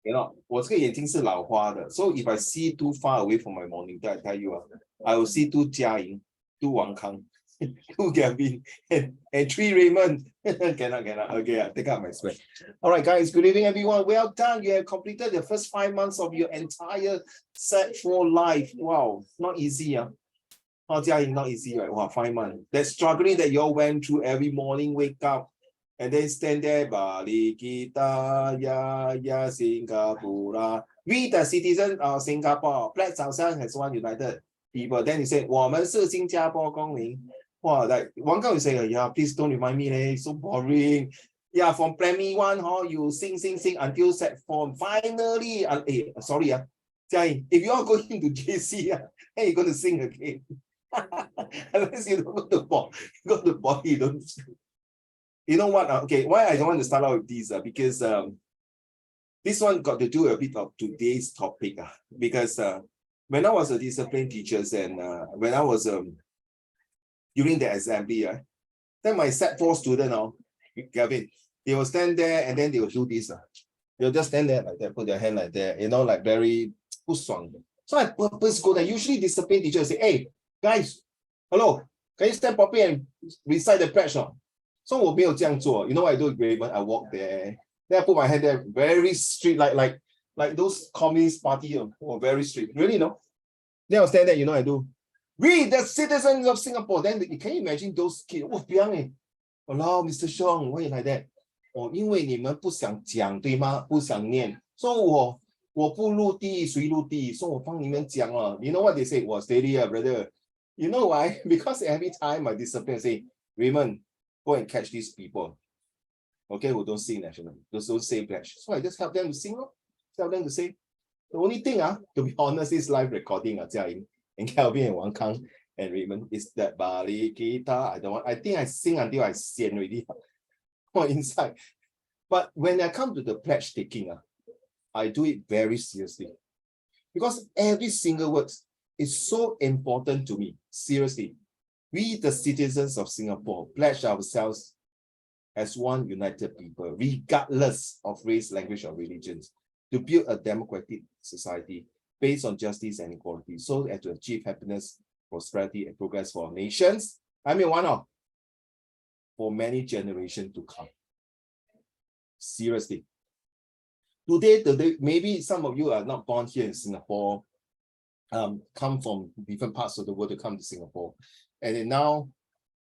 You know, 我这个眼睛是老花的 so if I see too far away from my monitor, I tell you, I will see 2 Jiaying, 2 Wang Kang, 2 Gavin, and 3 Raymond. cannot. Okay, I take out my sweat. All right, guys, good evening, everyone. Well done. You have completed the first 5 months of your entire Sec4 life. Wow, not easy. Oh, Jiaying, not easy, right? Wow, 5 months. That struggling that you all went through every morning, wake up, and then stand there, Bali kita ya Singapore. We the citizens of Singapore pledge ourselves as one united people. Then you say, 我们是新加坡公民. Wow, like one guy will say, yeah, please don't remind me, it's so boring. Yeah, from primary 1, you sing until Sec4. Finally, sorry, Jiaying, if you are going to JC, you're going to sing again. Unless you don't go to poly, you don't. You know what? Okay, why I don't want to start out with these? Because this one got to do a bit of today's topic. Because when I was a discipline teacher and when I was during the assembly, then my Sec4 student, Gavin, they will stand there and then they will do this. They'll just stand there like that, put their hand like that, you know, like very 不爽. So I purpose go there. Usually discipline teachers say, hey, guys, hello, can you stand properly and recite the pledge? So 我没有这样做. You know what I do with Raymond? I walk there. Then I put my hand there, very strict, like those communist party, very strict. Really, no? Then I'll stand there, you know what I do? We, the citizens of Singapore. Then can you imagine those kids? Oh, hello, Mr. Xiong, why you like that? 因为你们不想讲，对吗？不想念。So 我不入地，谁入地？ So 我帮你们讲了。You know what they say? Well, steady, brother. You know why? Because every time my discipline say, Raymond, go and catch these people, okay, who don't sing national, those don't say pledge. So I just help them to sing, tell them to say. The only thing, to be honest, is live recording, Jiaying and Kelvin and Wang Kang and Raymond is that Bali kita. I think I sing until I sian already inside. But when I come to the pledge taking, I do it very seriously. Because every single word is so important to me, seriously. We, the citizens of Singapore, pledge ourselves as one united people, regardless of race, language, or religions, to build a democratic society based on justice and equality, so as to achieve happiness, prosperity, and progress for our nations. I mean, why not? For many generations to come. Seriously. Today, maybe some of you are not born here in Singapore, come from different parts of the world to come to Singapore. And then now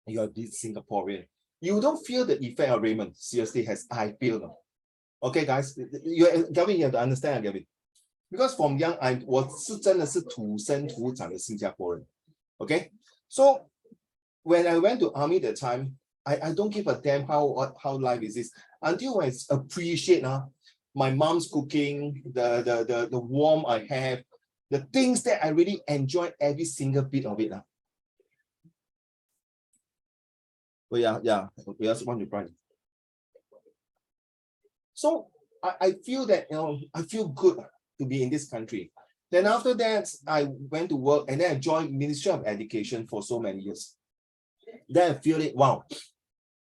you are this Singaporean. You don't feel the effect of Raymond, seriously, as I feel. Okay, guys, Gavin, you have to understand, Gavin. Because from young, 我是真的是土生土长的新加坡人. Okay, so when I went to army that time, I don't give a damn how life is this until I appreciate my mom's cooking, the warmth I have, the things that I really enjoy every single bit of it. Oh yeah, we also want to try. So I feel that, I feel good to be in this country. Then after that, I went to work and then I joined Ministry of Education for so many years. Then I feel it, wow,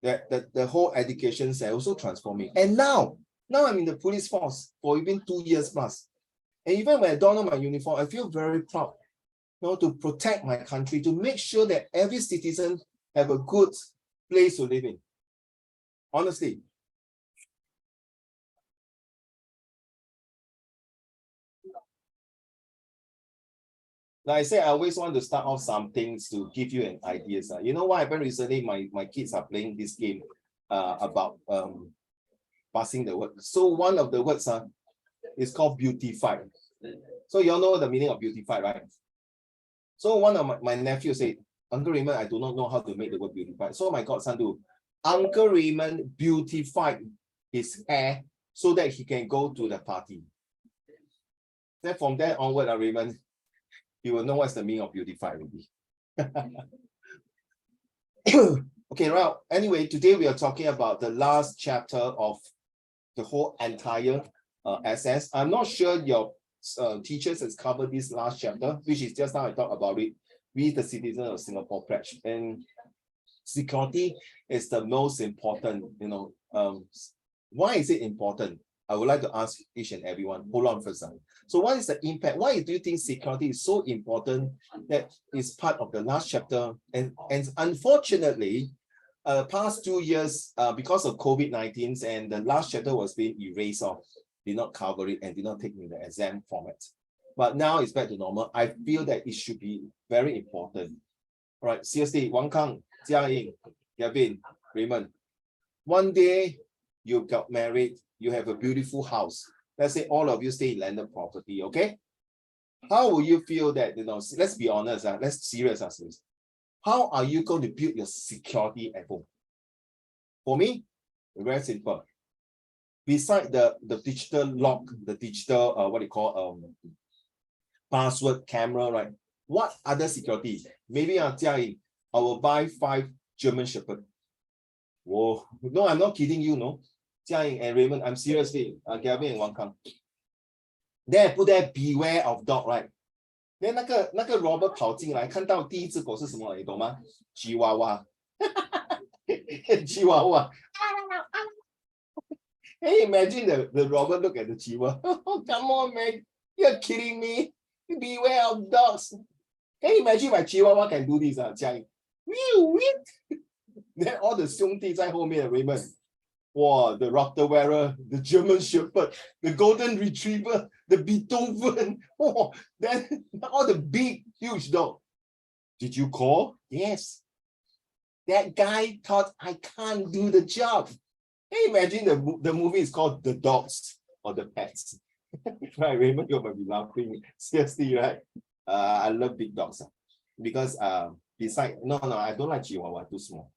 that the whole education is also transforming. And now I'm in the police force for even 2 years plus. And even when I don on my uniform, I feel very proud, to protect my country, to make sure that every citizen have a good place to live in. Honestly. Like I said, I always want to start off some things to give you an idea. You know what happened recently? My kids are playing this game about passing the word. So one of the words is called beautified. So you all know the meaning of beautified, right? So one of my nephews said, Uncle Raymond, I do not know how to make the word beautified. So my godson do. Uncle Raymond beautified his hair so that he can go to the party. Then from there onward, Raymond, you will know what's the meaning of beautified already. Okay, well, anyway, today we are talking about the last chapter of the whole entire SS. I'm not sure your teachers has covered this last chapter, which is just now I talked about it. We, the citizens of Singapore, pledge. And security is the most important, why is it important? I would like to ask each and everyone, hold on for a second. So what is the impact? Why do you think security is so important that is part of the last chapter? And unfortunately, past 2 years, because of COVID-19, and the last chapter was being erased off, did not cover it and did not take in the exam format. But now it's back to normal. I feel that it should be very important. All right, seriously, Wang Kang, Jia Ying, Gavin, Raymond, one day you got married, you have a beautiful house. Let's say all of you stay in landed property, okay? How will you feel that, let's be honest, let's serious. How are you going to build your security at home? For me, very simple. Beside the digital lock, the digital, what do you call, password, camera, right? What other security? Maybe I will buy 5 German Shepherd. Whoa, no, I'm not kidding you, no. Jia and Raymond, I'm seriously, Gavin and Wang Kang. There, put there, beware of dog, right? Then 那个 robber 跑进来，看到第一只狗是什么，你懂吗？吉娃娃，吉娃娃。Hey, imagine the robber look at the chihuahua. Oh, come on, man. You're kidding me. Beware of dogs. Can you imagine my chihuahua can do this? Then all the 兄弟在后面 Raymond. Wow, the Rottweiler, the German Shepherd, the Golden Retriever, the Beethoven. Oh, then all the big, huge dogs. Did you call? Yes. That guy thought I can't do the job. Can you imagine the movie is called The Dogs or The Pets? Right, Raymond, you might be laughing. Seriously, right? I love big dogs because besides, no, I don't like Chihuahua, too small.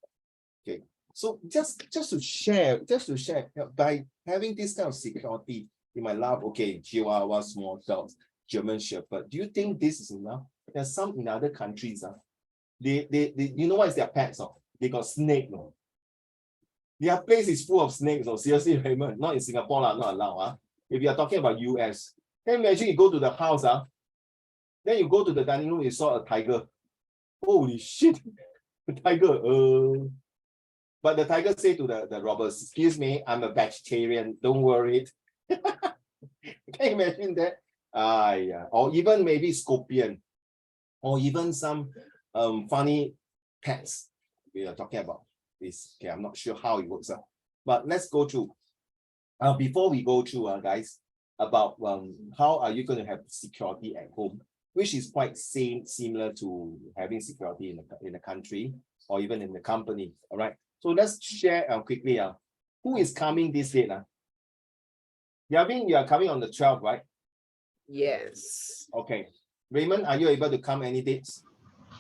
Okay, so just to share, by having this kind of security in my life, okay, Chihuahua, small dogs, German Shepherd. Do you think this is enough? There's some in other countries. They you know what is their pets? They got snake. Their place is full of snakes. Seriously, Raymond, not in Singapore, not allowed. If you are talking about US, then imagine you go to the house, then you go to the dining room, you saw a tiger. Holy shit, the tiger. But the tiger say to the robbers, excuse me, I'm a vegetarian, don't worry. Can you imagine that? Yeah. Or even maybe scorpion, or even some funny pets we are talking about this. Okay, I'm not sure how it works out, but let's go through. Before we go through, guys, about how are you going to have security at home, which is quite similar to having security in the country or even in the company. All right. So let's share quickly. Who is coming this date? Yavin, you are coming on the 12th, right? Yes. Okay. Raymond, are you able to come any dates?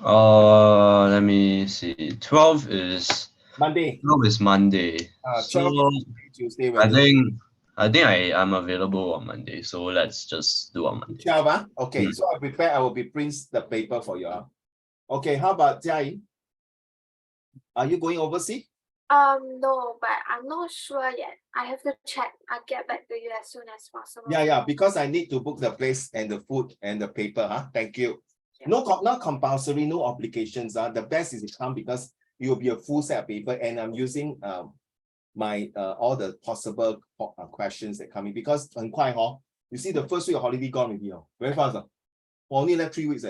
Let me see. 12 is Monday. 12 is Monday. 12 so Tuesday, Wednesday. I think I'm available on Monday. So let's just do on Monday. 12, okay. So I will be print the paper for you. Okay, how about Jia Ying? Are you going overseas? No, but I'm not sure yet. I have to check. I'll get back to you as soon as possible. Yeah, because I need to book the place and the food and the paper. Thank you. Yeah. Not compulsory, no obligations. The best is to come because it will be a full set of paper, and I'm using my all the possible questions that come in because you see the first week of holiday gone with you. Very fast. Only left 3 weeks.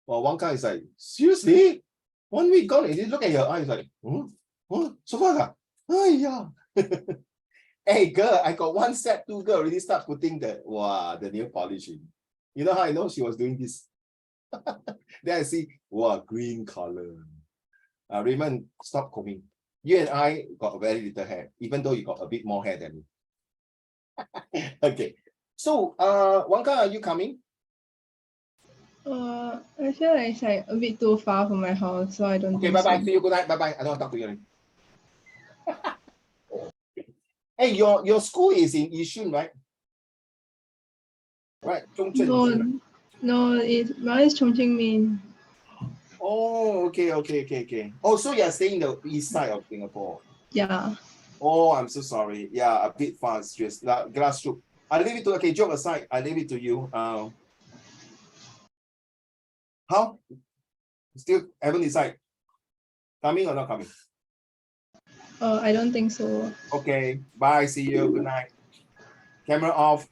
Well, one guy is like, seriously? 1 week gone? And you look at your eyes like, so fast. Yeah. Hey girl, I got 1 set, 2 girl already start putting the nail polish in. You know how I know she was doing this? Then I see, green color. Raymond, stop combing. You and I got very little hair, even though you got a bit more hair than me. Okay. So, Wangka, are you coming? I feel like it's like a bit too far from my house, so I don't think bye-bye. so. See you, good night. Bye-bye. I don't want to talk to you anymore. Hey, your school is in Yishun, right? Right. No, mine is Chongqing Main. Oh, okay. Oh, so you're staying the east side of Singapore? Yeah. Oh, I'm so sorry. Yeah, a bit fast. Just glass soup. I leave it to, okay, joke aside, I leave it to you. How? Still haven't decided. Coming or not coming? I don't think so. Okay. Bye. See you. Good night. Camera off.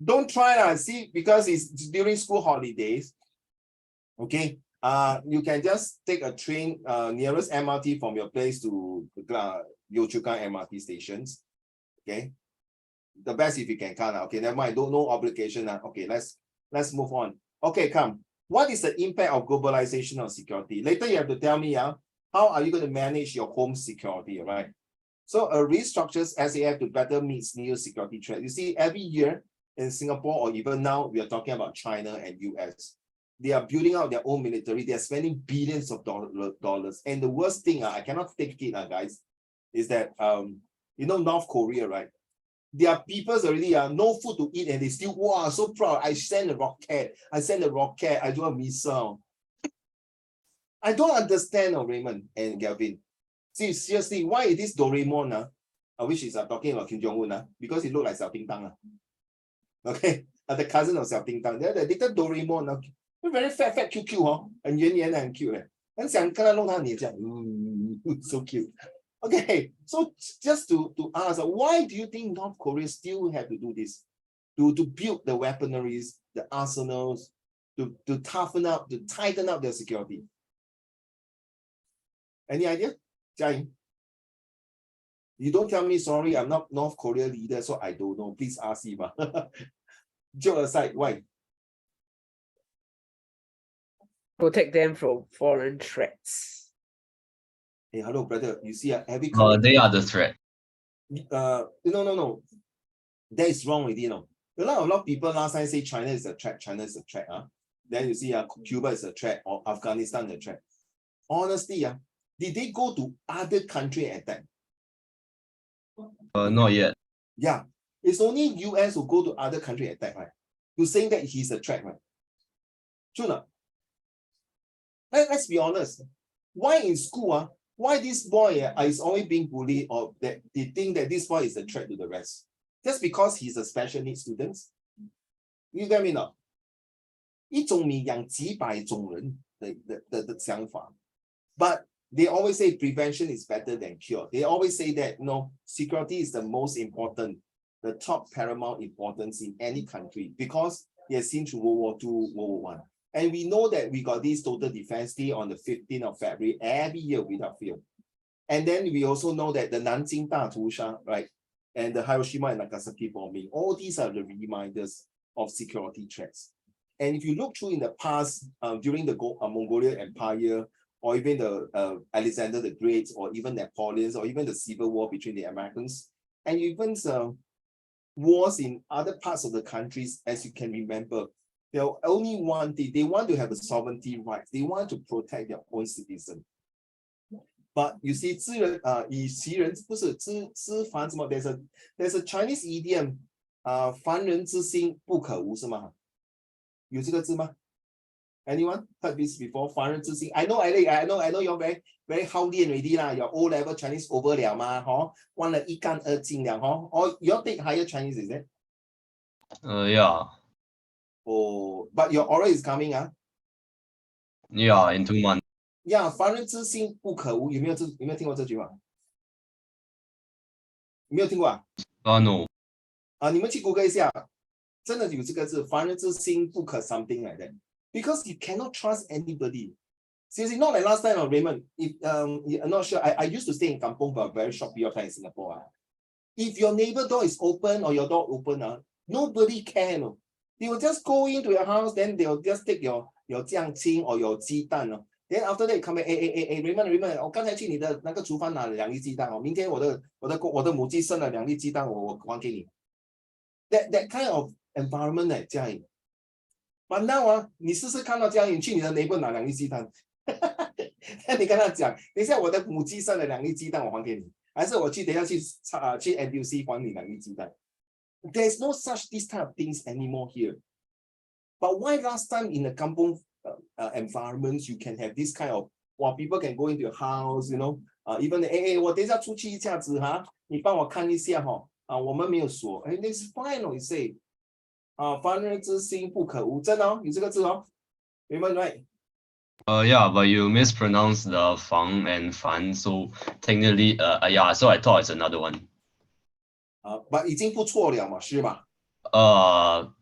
Don't try see, because it's during school holidays. Okay. You can just take a train, nearest MRT from your place to Yio Chu Kang MRT stations. Okay. The best if you can count. Okay, never mind. No obligation. Okay, let's move on. Okay, come. What is the impact of globalization on security? Later you have to tell me, how are you going to manage your home security, right? So restructures SAF to better meet new security threats. You see, every year in Singapore, or even now, we are talking about China and US. They are building out their own military. They are spending billions of dollars. And the worst thing, I cannot take it, guys, is that, North Korea, right? Their people's already no food to eat, and they still, wow, so proud. I send a rocket. I do a missile. I don't understand, Raymond and Galvin. See, seriously, why is this Doraemon, which is talking about Kim Jong-un, because he look like Xiao Ding Dang. Okay, the cousin of Xiao Ding Dang. They're the little Doraemon, very fat, cute, and yan and cute. And so cute. Okay, so just to ask, why do you think North Korea still have to do this? To build the weaponaries, the arsenals, to toughen up, to tighten up their security? Any idea? Jai? You don't tell me, sorry, I'm not North Korea leader, so I don't know. Please ask him. Joke aside, why? Protect them from foreign threats. Hey, hello, brother. You see, every They are the threat. No. That is wrong with A lot of people last time say China is a threat. Then you see, Cuba is a threat, or Afghanistan is a threat. Honestly, did they go to other country and attack? Not yet. Yeah, it's only US who go to other country and attack, right? You're saying that he's a threat, right? True not? Let's be honest. Why in school, why this boy is always being bullied, or that they think that this boy is a threat to the rest? Just because he's a special needs student? You get me now? 一种米养几百种人的想法. But they always say prevention is better than cure. They always say that, security is the most important, the top paramount importance in any country, because they have seen through World War II, World War I. And we know that we got this total defense day on the 15th of February every year without fail. And then we also know that the Nanjing 大屠杀, right? And the Hiroshima and Nagasaki bombing, all these are the reminders of security threats. And if you look through in the past, during the Mongolian Empire, or even the Alexander the Great, or even Napoleon's, or even the Civil War between the Americans, and even wars in other parts of the countries, as you can remember, they only want they want to have a sovereignty rights. They want to protect their own citizens. But you see, 以其人不是知凡什么 there's a Chinese idiom, 凡人之心不可无，是吗？有这个字吗？ Anyone heard this before? 凡人之心. I know you're very 好练 already lah. Your O-level Chinese over 了嘛，忘了一干二净了Or you take higher Chinese, is it? Yeah. Oh, but your oral is coming, Yeah, in 2 months. Yeah, 凡人之心不可无。有没有听过这句话？没有听过No. 你们去 Google 一下，真的有这个字，凡人之心不可 something like that. Because you cannot trust anybody. Seriously, not like last time, Raymond. If I'm not sure. I used to stay in Kampong for a very short period of time in Singapore. If your neighbor door is open or your door open, nobody can. They will just go into your house, then they will just take your 酱青 or your 鸡蛋 Then after that, you come back, Raymond, 我刚才去你的那个厨房拿了2粒鸡蛋明天我的母鸡生了2粒鸡蛋，我还给你。That kind of environment 家里。But now 你试试看到家里，你去你的 neighbor 拿2粒鸡蛋，你跟他讲，等一下我的母鸡生了2粒鸡蛋，我还给你，还是我等一下去 NTUC 还你2粒鸡蛋。There's no such this type of things anymore here. But why last time in the kampong environments you can have this kind of, people can go into your house, even 我等一下出去一下子你帮我看一下我们没有锁，it's fine you say. 凡人之心不可无，真的有这个字Raymond, right? Yeah, but you mispronounced the 房 and 凡, so technically, yeah, so I thought it's another one. but 已经不错了嘛，是吧？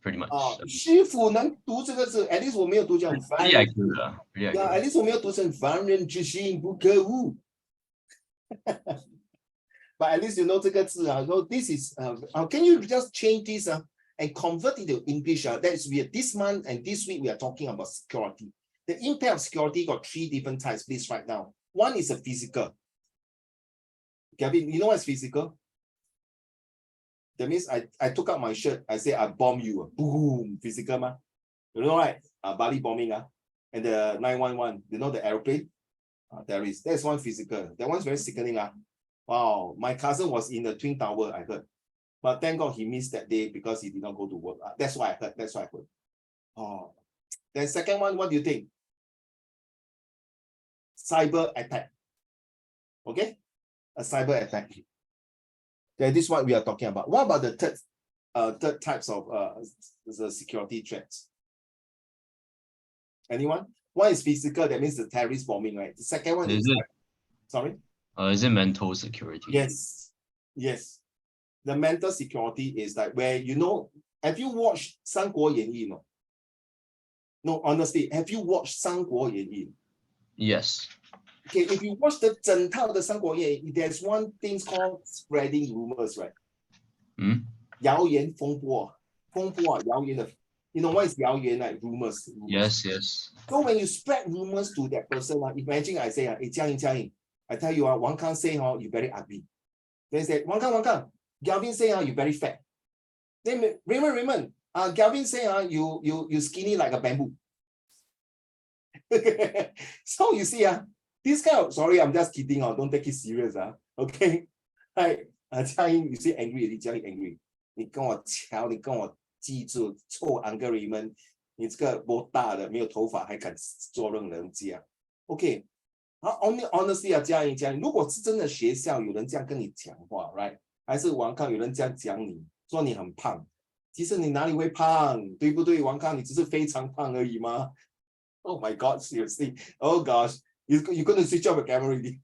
Pretty much. 师傅能读这个字 ，at least 我没有读成 Pretty accurate. Pretty Yeah, accurate. at least 我没有读成凡人之心不可无。But at least you know 这个字啊。So this is can you just change this and convert it to English? That's weird. This month and this week we are talking about security. The impact of security got 3 different types. Please write down. One is a physical. Gavin, you know what's physical? That means I took out my shirt. I say I bomb you. Boom, physical ma. You know right? Bali bombing and the 911. You know the airplane? There is. That's one physical. That one's very sickening. Wow, my cousin was in the Twin Tower, I heard. But thank God he missed that day because he did not go to work. That's what I heard. That's what I heard. Oh, then second one, what do you think? Cyber attack. Okay? A cyber attack. Then this is what we are talking about. What about the third types of the security threats? Anyone? One is physical, that means the terrorist bombing, right? The second one is sorry? Is it mental security? Yes. Yes. The mental security is like where, you know, have you watched 三国演义? No, honestly, have you watched 三国演义? Yes. Okay, if you watch the 整套的三国演义, there's one thing called spreading rumors, right? 谣言风波谣言的 You know what is 谣言, like rumors? Yes, yes. So when you spread rumors to that person, imagine I say, hey, Jiang, I tell you, Wang Kang say, you very ugly. They say, Wang Kang, Galvin say, you very fat. Then Raymond, Galvin say, you skinny like a bamboo. So you see, this kind of, sorry, I'm just kidding, don't take it serious, okay? Like, Jiang, you say angry, Jiang angry. 你跟我瞧，你跟我记住，臭 Uncle Raymond， 你这个多大的没有头发还敢做任人家 ？OK， honestly 嘉颖，如果是真的学校有人这样跟你讲话 ，right？ 还是王康有人这样讲你，说你很胖，其实你哪里会胖，对不对？王康，你只是非常胖而已吗 ？Oh my God, seriously? Oh gosh, you're going to switch off the camera already.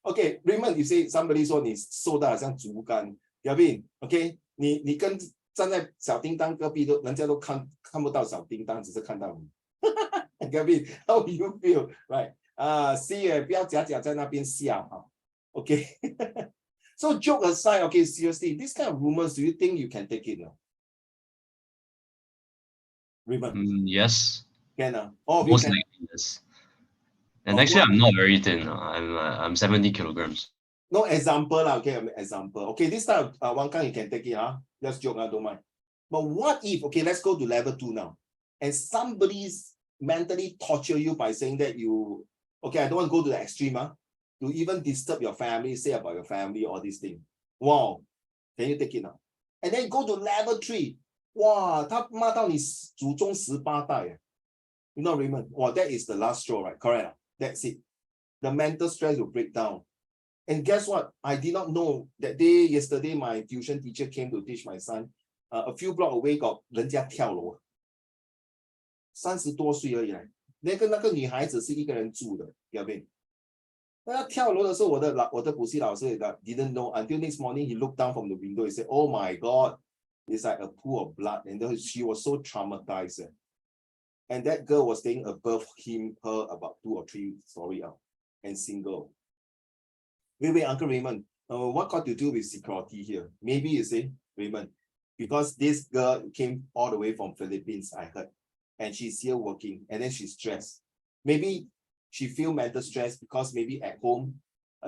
Okay, Raymond, you say somebody 说你瘦到好像竹竿。Gavin, OK， 你跟站在小叮当隔壁人家都看不到小叮当，只是看到你。Gavin, how do you feel? Right? See, 不要假在那边笑哈。OK. So joke aside, okay, seriously, this kind of rumors, do you think you can take it now? Raymond? Yes. Can Most likely, yes. And actually, I'm not very thin. I'm 70 kilograms. No example, okay, example. Okay, this time, Wang Kang, you can take it, Just joke, don't mind. But what if, okay, let's go to level 2 now. And somebody's mentally torture you by saying that you, okay, I don't want to go to the extreme, to even disturb your family, say about your family, all these things. Wow, can you take it now? And then go to level 3. Wow, 他骂到你祖宗18代. You know, Raymond, wow, that is the last straw, right? Correct. That's it. The mental stress will break down. And guess what? I did not know that day, yesterday, my tuition teacher came to teach my son. A few blocks away got 人家跳楼，30多岁而已。那个女孩子是一个人住的，有没有？那他跳楼的时候，我的补习老师 didn't know until next morning he looked down from the window. He said, "Oh my God, it's like a pool of blood." And she was so traumatized. And that girl was staying above her about 2 or 3 stories up, and single. Wait, Uncle Raymond, what got to do with security here? Maybe you say, Raymond, because this girl came all the way from Philippines, I heard, and she's here working, and then she's stressed. Maybe she feel mental stress because maybe at home,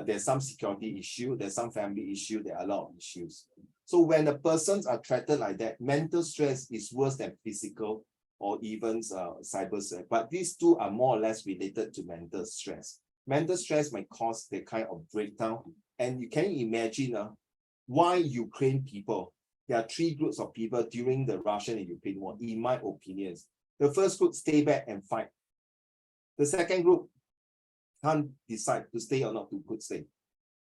there's some security issue, there's some family issue, there are a lot of issues. So when the persons are threatened like that, mental stress is worse than physical or even cyber stress. But these two are more or less related to mental stress. Mental stress might cause the kind of breakdown. And you can imagine why Ukraine people, there are 3 groups of people during the Russian and Ukraine war, in my opinions. The first group stay back and fight. The second group can't decide to stay or not to stay.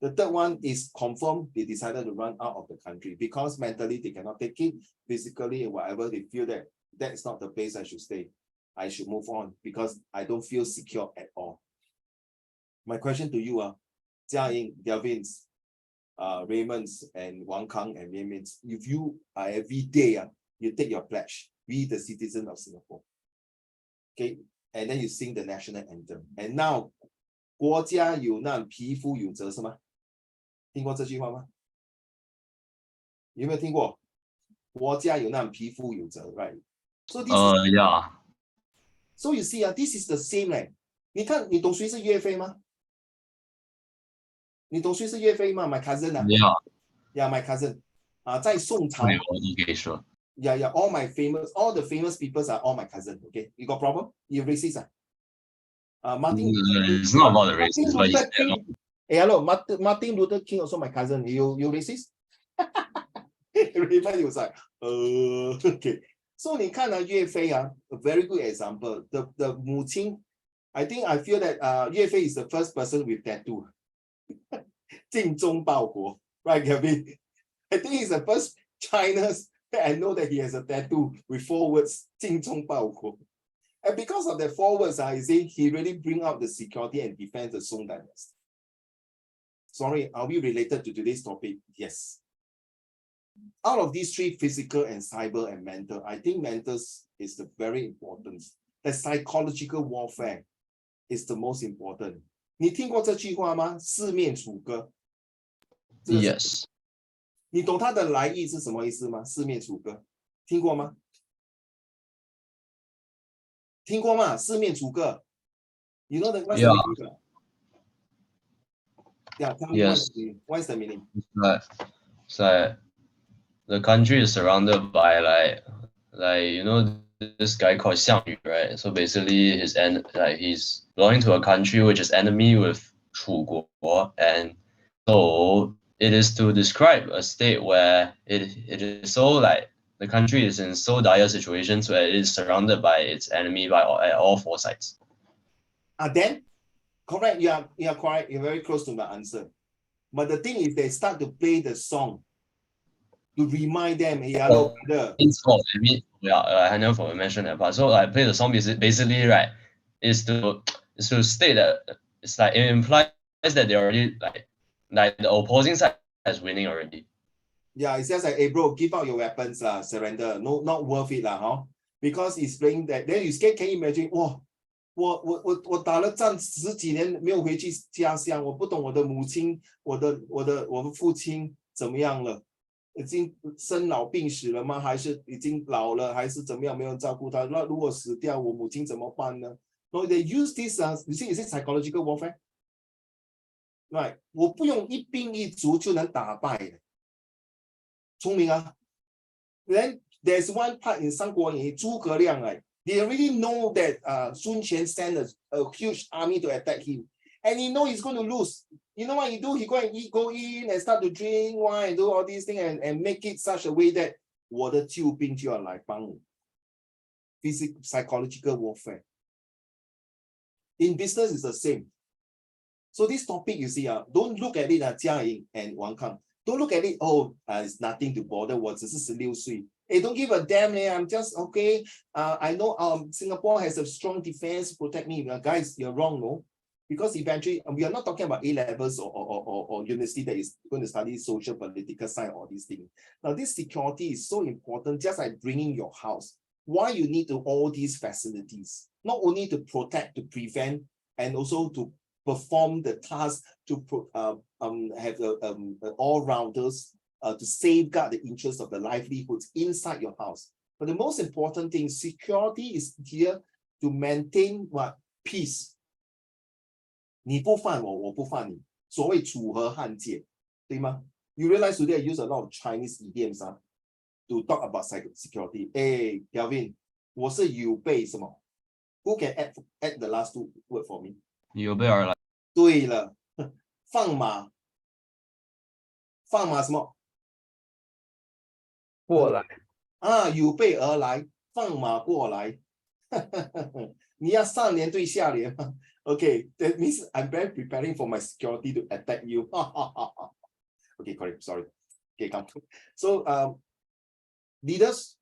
The third one is confirmed they decided to run out of the country because mentally they cannot take it, physically and whatever, they feel that that's not the place I should stay. I should move on because I don't feel secure at all. My question to you, Jia Ying, Delvins, Raymond's and Wang Kang and Mian Mian's, if you are every day, you take your pledge, be the citizen of Singapore. Okay, and then you sing the national anthem. And now, 国家有难，匹夫有责是吗？听过这句话吗？有没有听过？国家有难，匹夫有责 ，right? So this Yeah. So you see, this is the same 你看，你懂谁是岳飞吗？你懂谁是岳飞吗 ？My cousin Yeah, my cousin. 在宋朝。我都可以说。Yeah, all the famous people are all my cousin. Okay, you got problem? You racist Martin. It's not about the racist, but he's hello, Martin Luther King also my cousin. You racist? Raymond was like, okay. So 你看岳飞a very good example. The 母亲 I feel that 岳飞 is the first person with tattoo. 精忠报国 right, Gavin? I think he's the first China's I know that he has a tattoo with 4 words, 精忠报国. And because of the 4 words, you see, he really bring out the security and defense the Song dynasty. Sorry, are we related to today's topic? Yes. Out of these 3, physical and cyber and mental, I think mental is the very important. The psychological warfare is the most important. 你听过这句话吗？四面楚歌。Yes. 你懂它的来意是什么意思吗？四面楚歌，听过吗？听过吗？四面楚歌。You know what's the meaning? Yeah, tell me Yes. What's the meaning? It's like the country is surrounded by like this guy called Xiang Yu, right? So basically he's belonging to a country which is enemy with Chu Guo, and so it is to describe a state where it is so like the country is in so dire situations where it is surrounded by its enemy at all 4 sides. Then correct, you are correct. You're very close to my answer. But the thing is, they start to play the song to remind them, hey, hello, brother. I never mentioned that part. So like play the song basically, right, is to state that it's like it implies that they're already like the opposing side is winning already. Yeah, it's just like, hey bro, give out your weapons, surrender. No, not worth it, because it's playing that. Then you can imagine, 我打了战10几年没有回去家乡，我不懂我的母亲，我的父亲怎么样了？已经生老病死了吗？还是已经老了？还是怎么样？没有人照顾他？那如果死掉，我母亲怎么办呢？ No, they use this you see, is it psychological warfare? Right? 我不用一兵一卒就能打败的，聪明啊 ！Then there's one part in 三国演义，诸葛亮they already know that Sun Quan sent a huge army to attack him, and he know he's going to lose. You know what he do? He go in and start to drink wine and do all these things and make it such a way that 我的救兵就要来帮我。Physical, psychological warfare. In business, it's the same. So this topic, you see, don't look at it, Jia Ying and Wang Kang. Don't look at it, it's nothing to bother. 我只是16岁. Hey, don't give a damn, I'm just okay. I know Singapore has a strong defense to protect me. Guys, you're wrong, no? Because eventually, we are not talking about A-levels or university that is going to study social, political science, all these things. Now, this security is so important, just like bringing your house. Why you need all these facilities? Not only to protect, to prevent, and also to perform the task to have all-rounders to safeguard the interests of the livelihoods inside your house. But the most important thing, security is here to maintain what? Peace. 你不犯我，我不犯你，所谓楚河汉界，对吗？ You realize today I use a lot of Chinese idioms to talk about security. Hey, Kelvin, 我是有备什么 ？Who can add the last 2 words for me? 有备而来。对了，放马，放马什么？过来。有备而来，放马过来。你要上联对下联吗？ Okay, that means I'm very preparing for my security to attack you. Okay, correct. Sorry. Okay, come. So, leaders,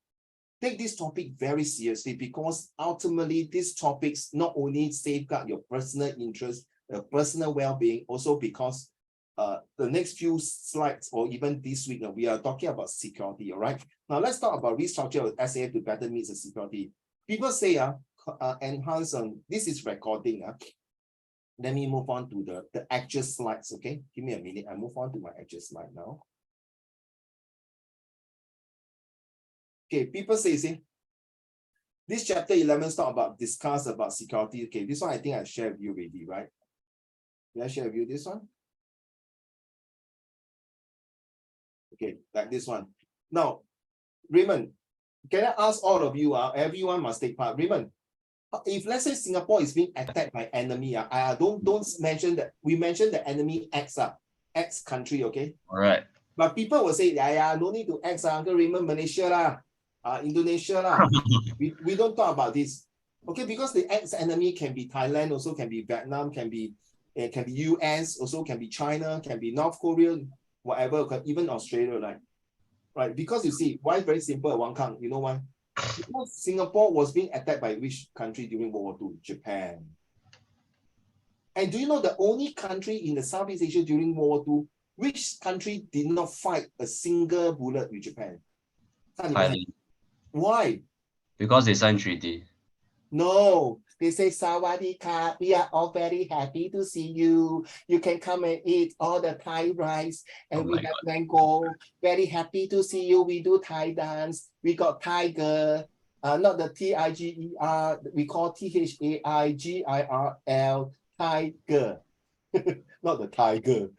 take this topic very seriously because ultimately these topics not only safeguard your personal interest, your personal well-being, also because the next few slides or even this week, we are talking about security, all right? Now let's talk about restructure of SAF to better meet the security. People say, enhance on, this is recording. Let me move on to the actual slides, okay? Give me a minute, I move on to my actual slide now. Okay, people say, this chapter 11 talk about discuss about security. Okay, this one I think I shared with you already, right? Did I share with you this one? Okay, like this one. Now, Raymond, can I ask all of you, everyone must take part. Raymond, if let's say Singapore is being attacked by enemy, don't mention that, we mentioned the enemy X, X country, okay? All right. But people will say, no need to X, Uncle Raymond, Malaysia lah, Indonesia lah. we don't talk about this, okay? Because the X enemy can be Thailand, also can be Vietnam, can be US, also can be China, can be North Korea, whatever, even Australia, right? Because you see, why very simple, Wang Kang, you know why? Because Singapore was being attacked by which country during World War II? Japan. And do you know the only country in the Southeast Asia during World War II, which country did not fight a single bullet with Japan? Thailand. Why? Because they signed treaty. No, they say, Sawadee Ka, we are all very happy to see you. You can come and eat all the Thai rice, and we have mango. Very happy to see you. We do Thai dance. We got tiger, not the Tiger. We call THAIGIRL, tiger, not the tiger.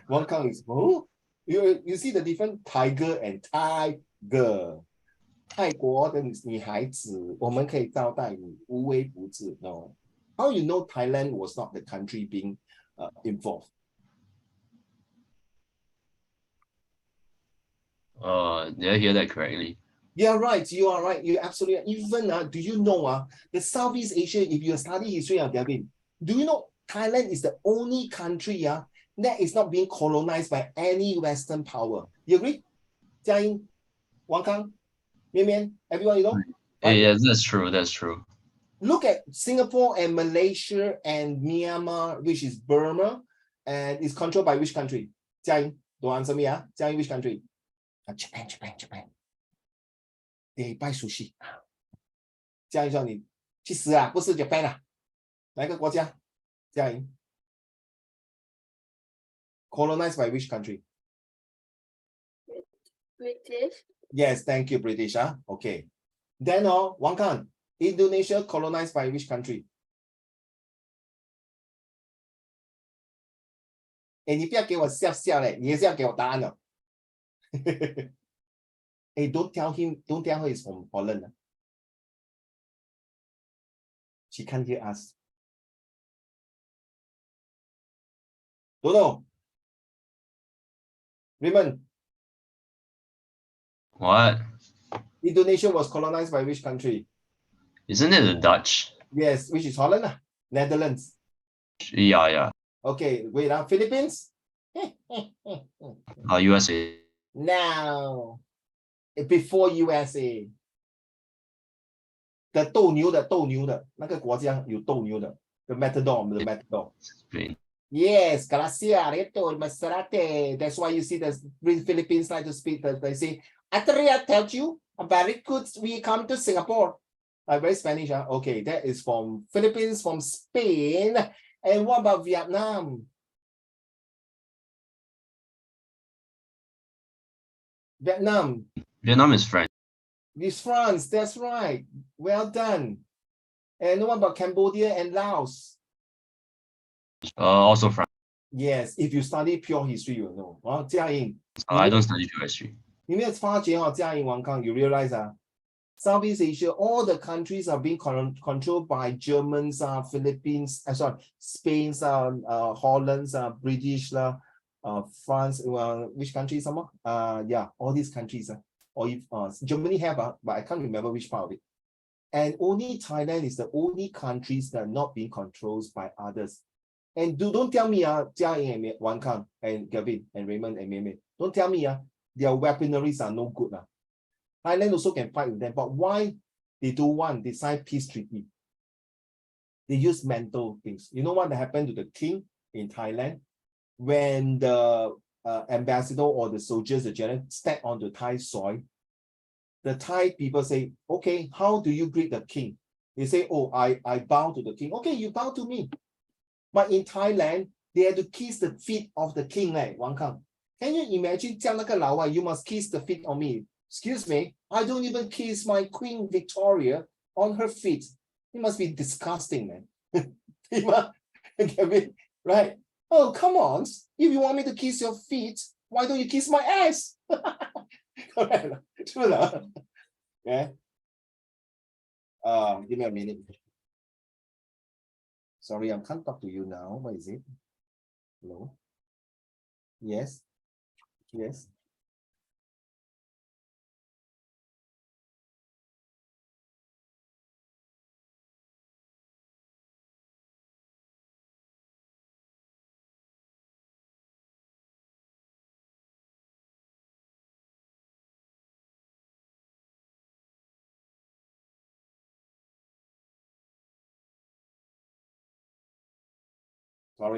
One count is, oh, you see the difference, tiger and tiger. 泰国的女孩子，我们可以招待你，无微不至。No, how you know Thailand was not the country being involved? Did I hear that correctly? Yeah, right. You are right. You absolutely. Even do you know the Southeast Asia? If you study history, Gavin, do you know Thailand is the only country that is not being colonized by any Western power? You agree? Jia Ying, Wang Kang, Mian Mian, everyone, you know? Right? Yeah, that's true. That's true. Look at Singapore and Malaysia and Myanmar, which is Burma, and is controlled by which country? Jia Ying, don't answer me. Jia Ying, which country? Japan. They buy sushi. 嘉颖说你去死啊，不是 Japan 啊，哪个国家？嘉颖 colonized by which country? British. Yes, thank you, British. Okay. Then Wang Kang, Indonesia colonized by which country? 你不要给我笑嘞，你也是要给我答案的。don't tell her it's from Holland. She can't hear us. Don't know. Raymond. What? Indonesia was colonized by which country? Isn't it the Dutch? Yes, which is Holland, Netherlands. Yeah. Okay, wait, Philippines? USA. No. Before USA. The 斗牛的那个国家有斗牛的 the matador. Spain. Yes, gracias, Maserati. That's why you see the Philippines like to speak. They say, I tell you, very good. We come to Singapore. Very Spanish. Okay, that is from Philippines, from Spain. And what about Vietnam? Vietnam is French. It's France. That's right. Well done. And what about Cambodia and Laos? Also France. Yes, if you study pure history, you know. Jia Ying. I don't study pure history. 你没有发觉嘉颖、王康 you realize Southeast Asia, all the countries are being controlled by Germans, Philippines, Spain, Holland, British, France, which countries some more? Yeah, all these countries. Or if Germany have, but I can't remember which part of it. And only Thailand is the only countries that are not being controlled by others. And don't tell me, Jia Ying and Wang Kang and Gavin and Raymond and Mei, don't tell me their weaponaries are no good. Thailand also can fight with them, but why they don't want? They sign peace treaty. They use mental things. You know what happened to the king in Thailand? when the ambassador or the soldiers, the general, step on the Thai soil, the Thai people say, okay, how do you greet the king? They say, oh, I bow to the king. Okay, you bow to me. But in Thailand, they had to kiss the feet of the king, Wang Kang. Can you imagine, you must kiss the feet on me? Excuse me, I don't even kiss my Queen Victoria on her feet. It must be disgusting, man. Right? Oh, come on. If you want me to kiss your feet, why don't you kiss my ass? Correct. True. Yeah. Give me a minute. Sorry, I can't talk to you now. What is it? Hello? Yes. Yes.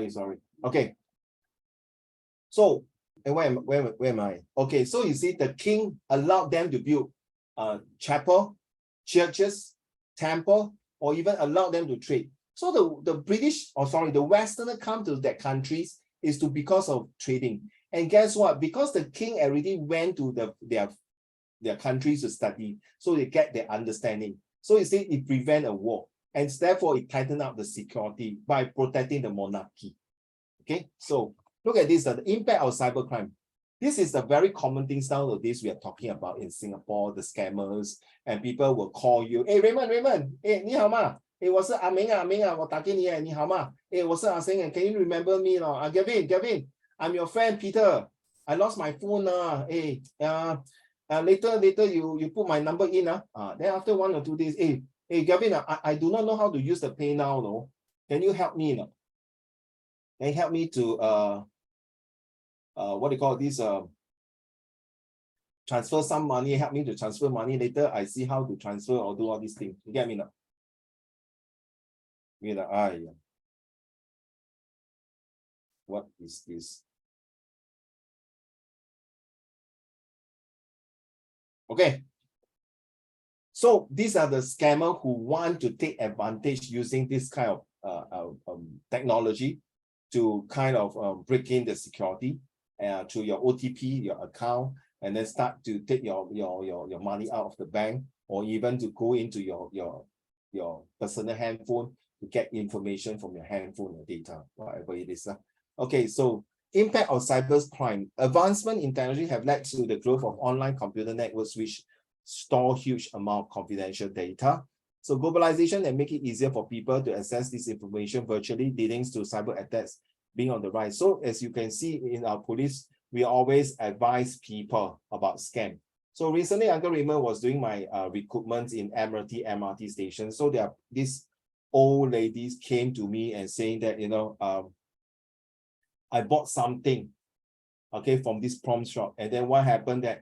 Sorry. Okay. So, and where am I? Okay, so you see, the king allowed them to build chapel, churches, temple, or even allowed them to trade. So the British, the Westerner come to their countries is because of trading. And guess what? Because the king already went to their countries to study, so they get their understanding. So you see, it prevent a war, and therefore it tighten up the security by protecting the monarchy. Okay, so look at this, the impact of cybercrime. This is the very common things nowadays we are talking about in Singapore, the scammers, and people will call you, hey, Raymond, hey, 你好吗? Hey, 我是阿明啊，我打给你啊，你好吗? Hey, 我是阿星啊, can you remember me? Gavin, I'm your friend Peter. I lost my phone. Hey, later you put my number in. Then after 1 or 2 days, hey, Gavin, I do not know how to use the pay now. No? Can you help me? No? Can you help me to what do you call this? Transfer some money, help me to transfer money. Later, I see how to transfer or do all these things. You get me now? What is this? Okay. So these are the scammers who want to take advantage using this kind of technology to kind of break in the security to your OTP, your account, and then start to take your money out of the bank, or even to go into your personal handphone to get information from your handphone or data, whatever it is. Okay, so impact of cybercrime. Advancement in technology have led to the growth of online computer networks which store huge amount of confidential data. So globalization and make it easier for people to access this information virtually, leading to cyber attacks being on the rise. So as you can see in our police, we always advise people about scam. So recently, Uncle Raymond was doing my recruitment in MRT station. So these old ladies came to me and saying that, I bought something, okay, from this pawn shop. And then what happened that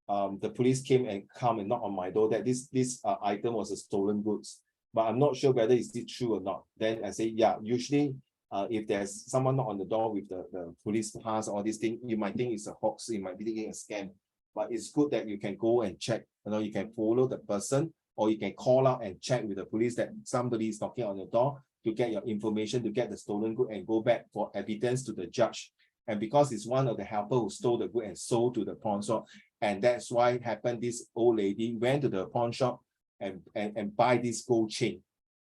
the police came and knocked on my door that this item was a stolen goods, but I'm not sure whether it's true or not. Then I say, yeah, usually if there's someone knock on the door with the police pass or this thing, you might think it's a hoax, you might be thinking a scam, but it's good that you can go and check, you can follow the person, or you can call out and check with the police that somebody is knocking on your door to get your information, to get the stolen good and go back for evidence to the judge. And because it's one of the helper who stole the good and sold to the pawn shop, and that's why it happened. This old lady went to the pawn shop and buy this gold chain.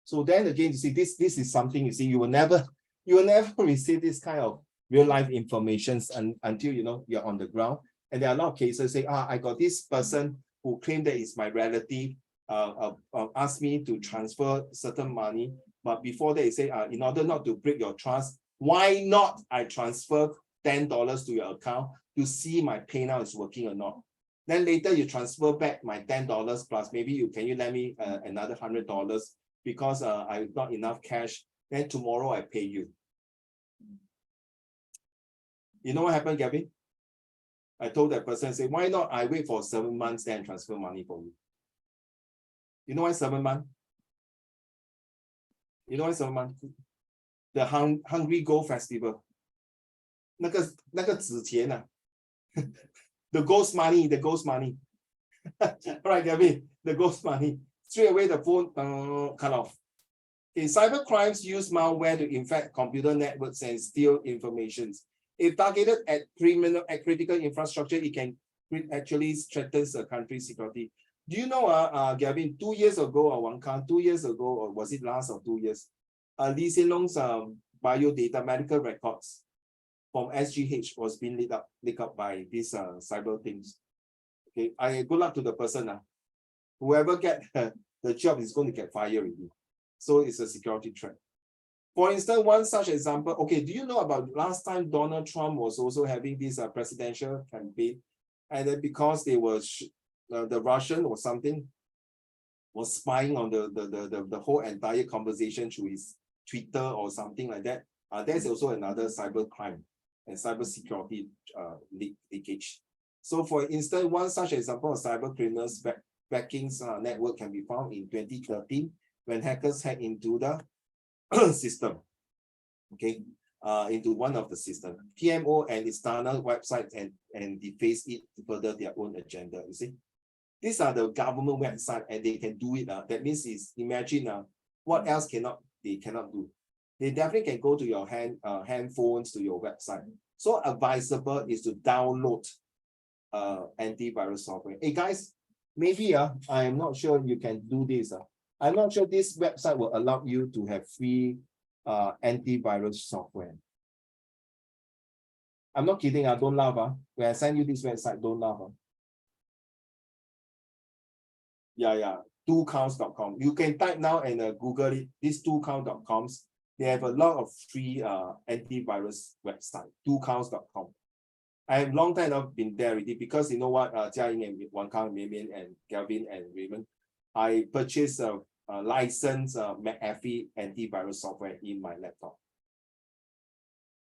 So then again, you see, this is something, you see, you will never receive this kind of real life information until you're on the ground. And there are a lot of cases say, I got this person who claimed that it's my relative, asked me to transfer certain money, but before they say, in order not to break your trust, why not I transfer $10 to your account to see my pay now is working or not. Then later you transfer back my $10 plus maybe can you lend me another $100 because I've not enough cash. Then tomorrow I pay you. You know what happened, Gavin? I told that person, say, why not I wait for 7 months then transfer money for you? You know why 7 months? You know why 7 months? The Hungry Gold Festival. 那个纸钱啊，the ghost money, the ghost money. Right, Gavin, the ghost money. Straight away the phone cut off. Okay, cyber crimes use malware to infect computer networks and steal information. If targeted at critical infrastructure, it can actually threaten the country's security. Do you know, Gavin, 2 years ago, or Wang Kang, 2 years ago, or was it last or 2 years? Lee Hsien Loong's biodata medical records from SGH was being leaked up by these cyber things. Okay, good luck to the person. Whoever get the job is going to get fired already. So it's a security threat. For instance, one such example, okay, do you know about last time Donald Trump was also having this presidential campaign, and then because they were the Russian or something was spying on the whole entire conversation through his Twitter or something like that. There's also another cyber crime and cyber security leakage. So for instance, one such example of cyber criminals backings network can be found in 2013 when hackers hacked into the system, okay, into one of the systems. PMO and Istana websites and deface it to further their own agenda. You see, these are the government website and they can do it. That means is imagine what else they cannot do. They definitely can go to your handphones, to your website. So advisable is to download antivirus software. Hey guys, maybe I am not sure you can do this. I'm not sure this website will allow you to have free antivirus software. I'm not kidding. Don't laugh. When I send you this website, don't laugh. Yeah, 2counts.com. You can type now and Google it. This 2count.coms. They have a lot of free antivirus website. 2counts.com. I have long time not been there already because you know what, Jia Ying and Wang Kang, Mian and Gavin and Raymond, I purchased a licensed McAfee antivirus software in my laptop.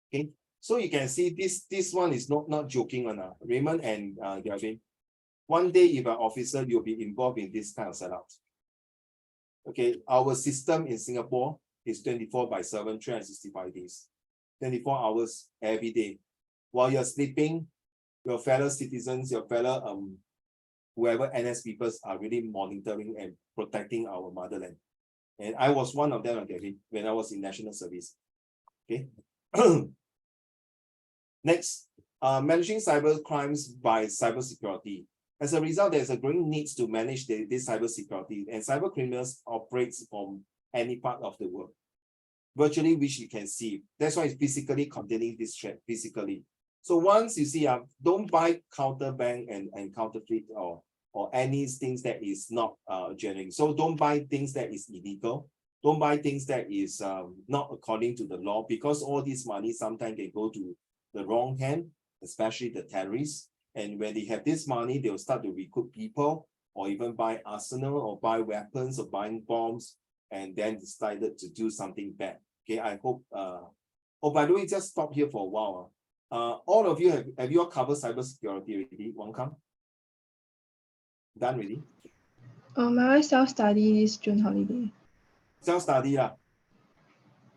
Okay, so you can see this one is not joking on Raymond and Gavin. One day, if an officer, you'll be involved in this kind of setup. Okay, our system in Singapore is 24/7, 365 days, 24 hours every day. While you're sleeping, your fellow citizens, your fellow whoever NS people are really monitoring and protecting our motherland. And I was one of them, okay, when I was in national service. Okay. Next, managing cyber crimes by cybersecurity. As a result, there's a growing need to manage this cybersecurity, and cyber criminals operate from any part of the world, virtually, which you can see. That's why it's physically containing this threat, physically. So once you see, don't buy counterbank and counterfeit or any things that is not genuine. So don't buy things that is illegal. Don't buy things that is not according to the law, because all this money sometimes can go to the wrong hand, especially the terrorists. And when they have this money, they will start to recruit people or even buy arsenal or buy weapons or buying bombs, and then decided to do something bad. Okay, I hope. Oh, by the way, just stop here for a while. All of you have you all covered cybersecurity already? Wang Kang? Done already? My self-study this June holiday. Self-study.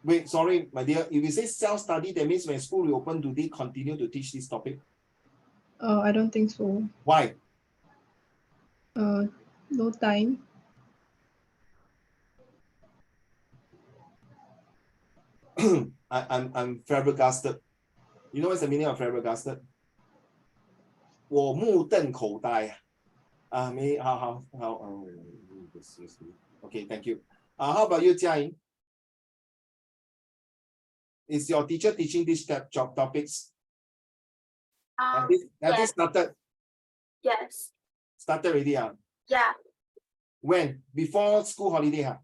Wait, sorry, my dear. If you say self-study, that means when school reopen, do they continue to teach this topic? I don't think so. Why? No time. I'm flabbergasted. You know what's the meaning of flabbergasted? 我目瞪口呆. How? Okay, thank you. How about you, Jia Ying? Is your teacher teaching these job topics? Have they started? Yes. Started already? Yeah. When? Before school holiday?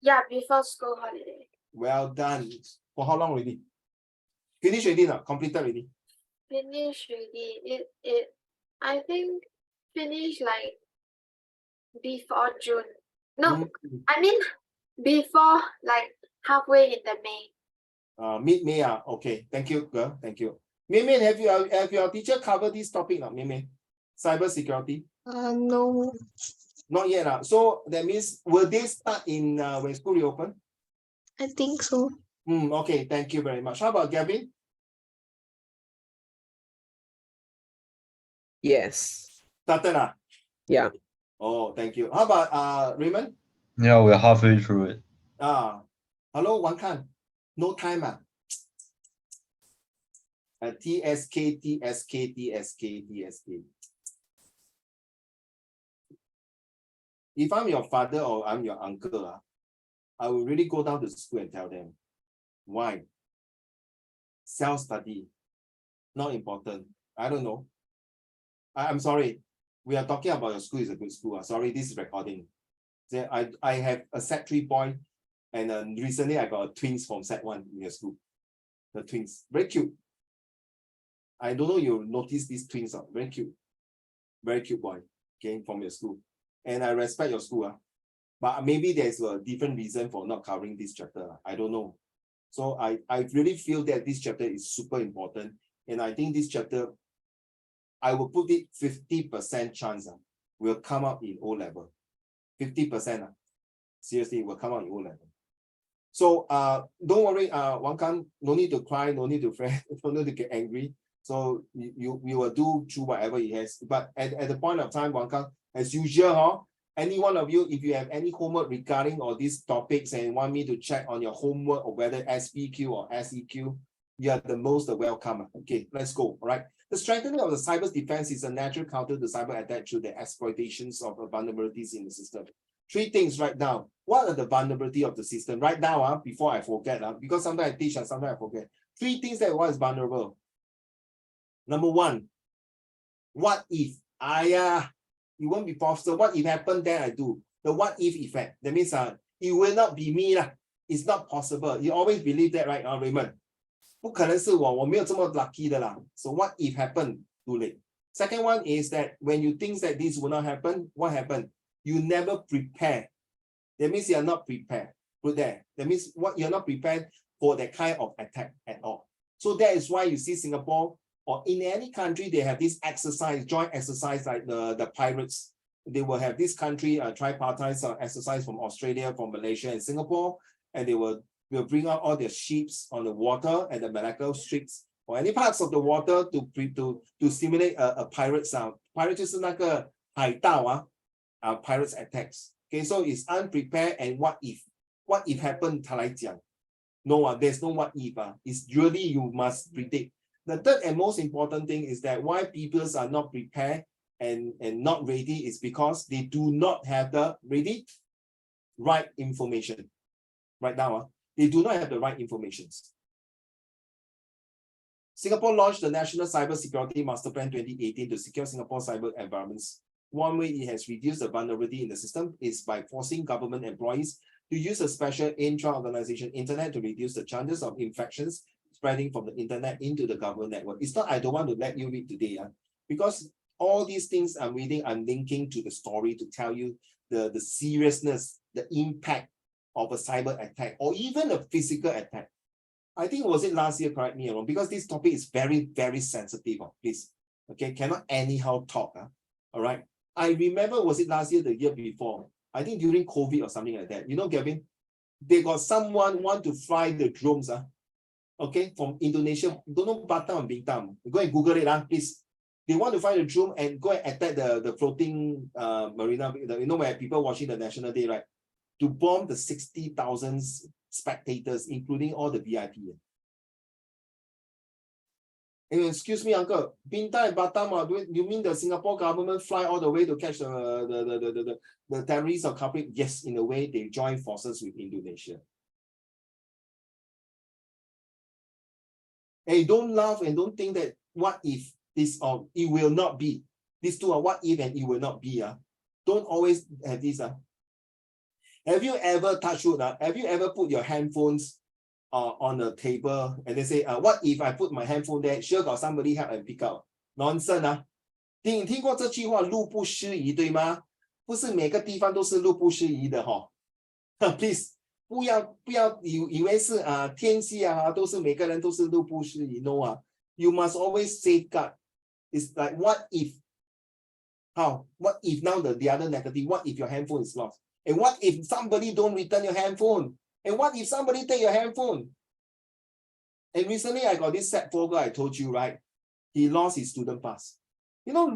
Yeah, before school holiday. Well done. For how long already? Finished already? Completed already? Finish already. I think finish like before June. No, I mean before like halfway in the May. Mid-May. Okay, thank you, girl. Thank you. Mian, have your teacher covered this topic now? Mian, cyber security? No. Not yet. So that means will they start in when school reopen? I think so. Okay, thank you very much. How about Gavin? Yes. Started ah? Yeah. Oh, thank you. How about Raymond? Yeah, we're halfway through it. Hello, Wang Kan. No time ah. TSK. If I'm your father or I'm your uncle, I will really go down to school and tell them. Why? Self-study. Not important. I don't know. I'm sorry. We are talking about your school is a good school. Sorry, this is recording. I have a Sec3 boy, and recently I got twins from Sec1 in your school. The twins. Very cute. I don't know you notice these twins are very cute. Very cute boy. Okay, from your school. And I respect your school. But maybe there's a different reason for not covering this chapter. I don't know. So I really feel that this chapter is super important. And I think this chapter, I will put it 50% chance will come up in O level. 50%. Seriously, will come out in O level. So don't worry, Wang Kan, no need to cry, no need to fret, no need to get angry. So you will do through whatever he has. But at the point of time, Wang Kan, as usual, any one of you, if you have any homework regarding all these topics and want me to check on your homework or whether SPQ or SEQ, you are the most welcome. Okay, let's go. All right. The strengthening of the cyber defense is a natural counter to cyber attack through the exploitations of vulnerabilities in the system. 3 things right now. What are the vulnerability of the system? Right now, before I forget, because sometimes I teach and sometimes I forget. 3 things that is vulnerable. Number 1, what if? It won't be possible. What if happen, then I do. The what if effect. That means it will not be me. It's not possible. You always believe that, right, Raymond? 不可能是我，我没有这么 lucky 的啦. So what if happen? Too late. Second one is that when you think that this will not happen, what happened? You never prepare. That means you are not prepared. Put there. That means what you're not prepared for that kind of attack at all. So that is why you see Singapore or in any country, they have this exercise, joint exercise like the pirates. They will have this country tripartite exercise from Australia, from Malaysia and Singapore, and they will bring out all their ships on the water and the Malacca Straits or any parts of the water to simulate a pirate sound. Pirate 就是那个海盗pirates attacks. Okay, so it's unprepared and what if? What if happen? 他来讲 No, there's no what if. It's really you must predict. The third and most important thing is that why people are not prepared and not ready is because they do not have the right information. Right now, they do not have the right information. Singapore launched the National Cyber Security Master Plan 2018 to secure Singapore's cyber environments. One way it has reduced the vulnerability in the system is by forcing government employees to use a special intra-organization internet to reduce the chances of infections spreading from the internet into the government network. It's not I don't want to let you read today, because all these things I'm reading, I'm linking to the story to tell you the seriousness, the impact of a cyber attack or even a physical attack. I think was it last year, correct me wrong, because this topic is very, very sensitive, please. Okay, cannot anyhow talk. All right. I remember, was it last year, the year before? I think during COVID or something like that. You know, Gavin, they got someone want to fly the drones, okay, from Indonesia. Don't know Batam or Bintam. Go and Google it, please. They want to fly the drone and go and attack the floating marina, you know, where people watching the National Day, right? To bomb the 60,000 spectators, including all the VIP. Excuse me, uncle. Bintan and Batam, you mean the Singapore government fly all the way to catch the terrorists or culprit? Yes, in a way, they join forces with Indonesia. Hey, don't laugh and don't think that what if this or it will not be. These two are what if and it will not be. Don't always have this. Have you ever touched wood? Have you ever put your handphones on the table and they say, what if I put my handphone there? Sure got somebody help and pick up. Nonsense. 你听过这句话路不拾遗对吗？不是每个地方都是路不拾遗的Please 不要以为是天下都是每个人都是路不拾遗 No you must always safeguard. It's like what if? How? What if now the other negative? What if your handphone is lost? And what if somebody don't return your handphone? And what if somebody take your handphone? And recently I got this Sec4 guy I told you, right? He lost his student pass. You know,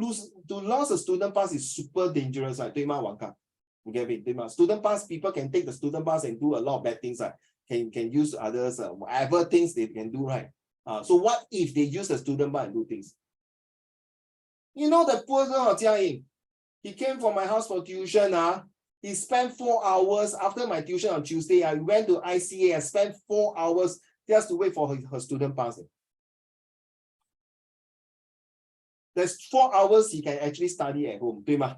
to lose a student pass is super dangerous, right? 对吗，王康？ You get it, 对吗？ Student pass, people can take the student pass and do a lot of bad things, right? Can use others, whatever things they can do, right? So what if they use the student pass and do things? You know, the poor girl, Jia Ying, he came from my house for tuition. He spent 4 hours after my tuition on Tuesday. I went to ICA and spent 4 hours just to wait for her student pass. There's 4 hours he can actually study at home, 对吗?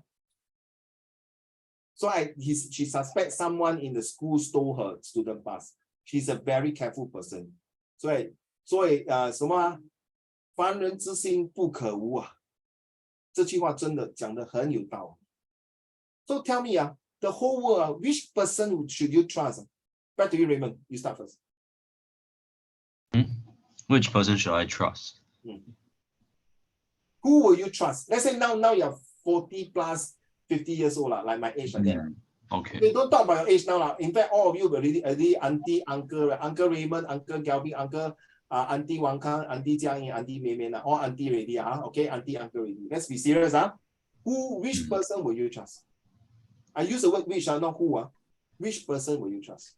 So she suspects someone in the school stole her student pass. She's a very careful person. 所以什么啊？凡人之心不可无啊。这句话真的讲得很有道理。So tell me, the whole world, which person should you trust? Back to you, Raymond. You start first. Which person should I trust? Who will you trust? Let's say now you're 40 plus, 50 years old, like my age like that. Okay. Okay, don't talk about your age now. In fact, all of you already auntie, uncle, Uncle Raymond, Uncle Galvin, Uncle Auntie Wang Kang, Auntie Jiang Ying, Auntie Mei Mei, all auntie already. Okay, auntie, uncle already. Let's be serious. Which person will you trust? I use the word which, not who. Which person will you trust?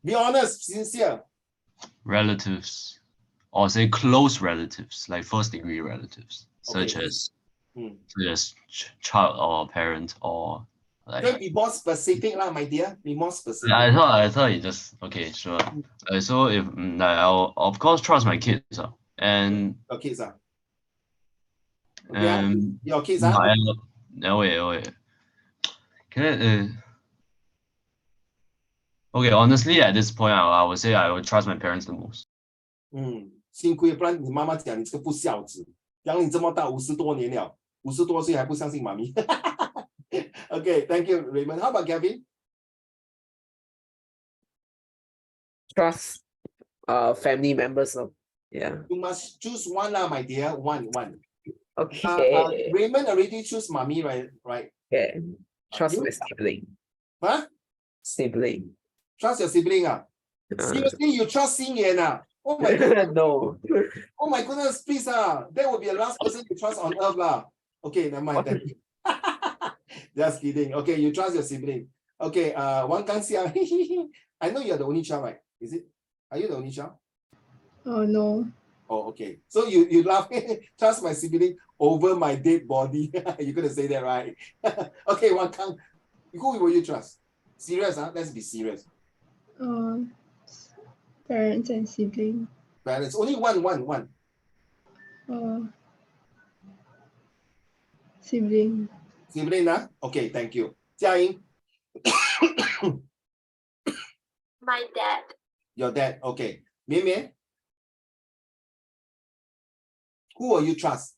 Be honest, sincere. Relatives, or say close relatives, like first degree relatives, Okay. such as child or parent or like. Can be more specific, my dear. Be more specific. I thought you just okay, sure. So if I'll of course trust my kids, and your kids your kids No, wait. Can okay, honestly, at this point, I would say I would trust my parents the most. 幸亏不然你妈妈讲你这个不孝子，养你这么大50多年了，50多岁还不相信妈咪。Okay, thank you, Raymond. How about Gavin? Trust family members. Yeah. You must choose one, my dear. One. Okay. Raymond already choose mommy, right? Okay. Trust my sibling. Huh? Sibling. Trust your sibling. Seriously, you trust Xingyan? Oh my goodness. No. Oh my goodness, please. That will be the last person you trust on earth. Okay, never mind. Thank you. Just kidding. Okay, you trust your sibling. Okay, Wang Kangxia. I know you're the only child, right? Is it? Are you the only child? Oh no. Oh, okay. So you laugh, trust my sibling over my dead body. You're gonna say that, right? Okay, Wang Kang, who will you trust? Serious, Let's be serious. Parents and siblings. Parents, only one. Sibling. Sibling, Okay, thank you. Jia Ying. My dad. Your dad, okay. Mian Mian. Who will you trust?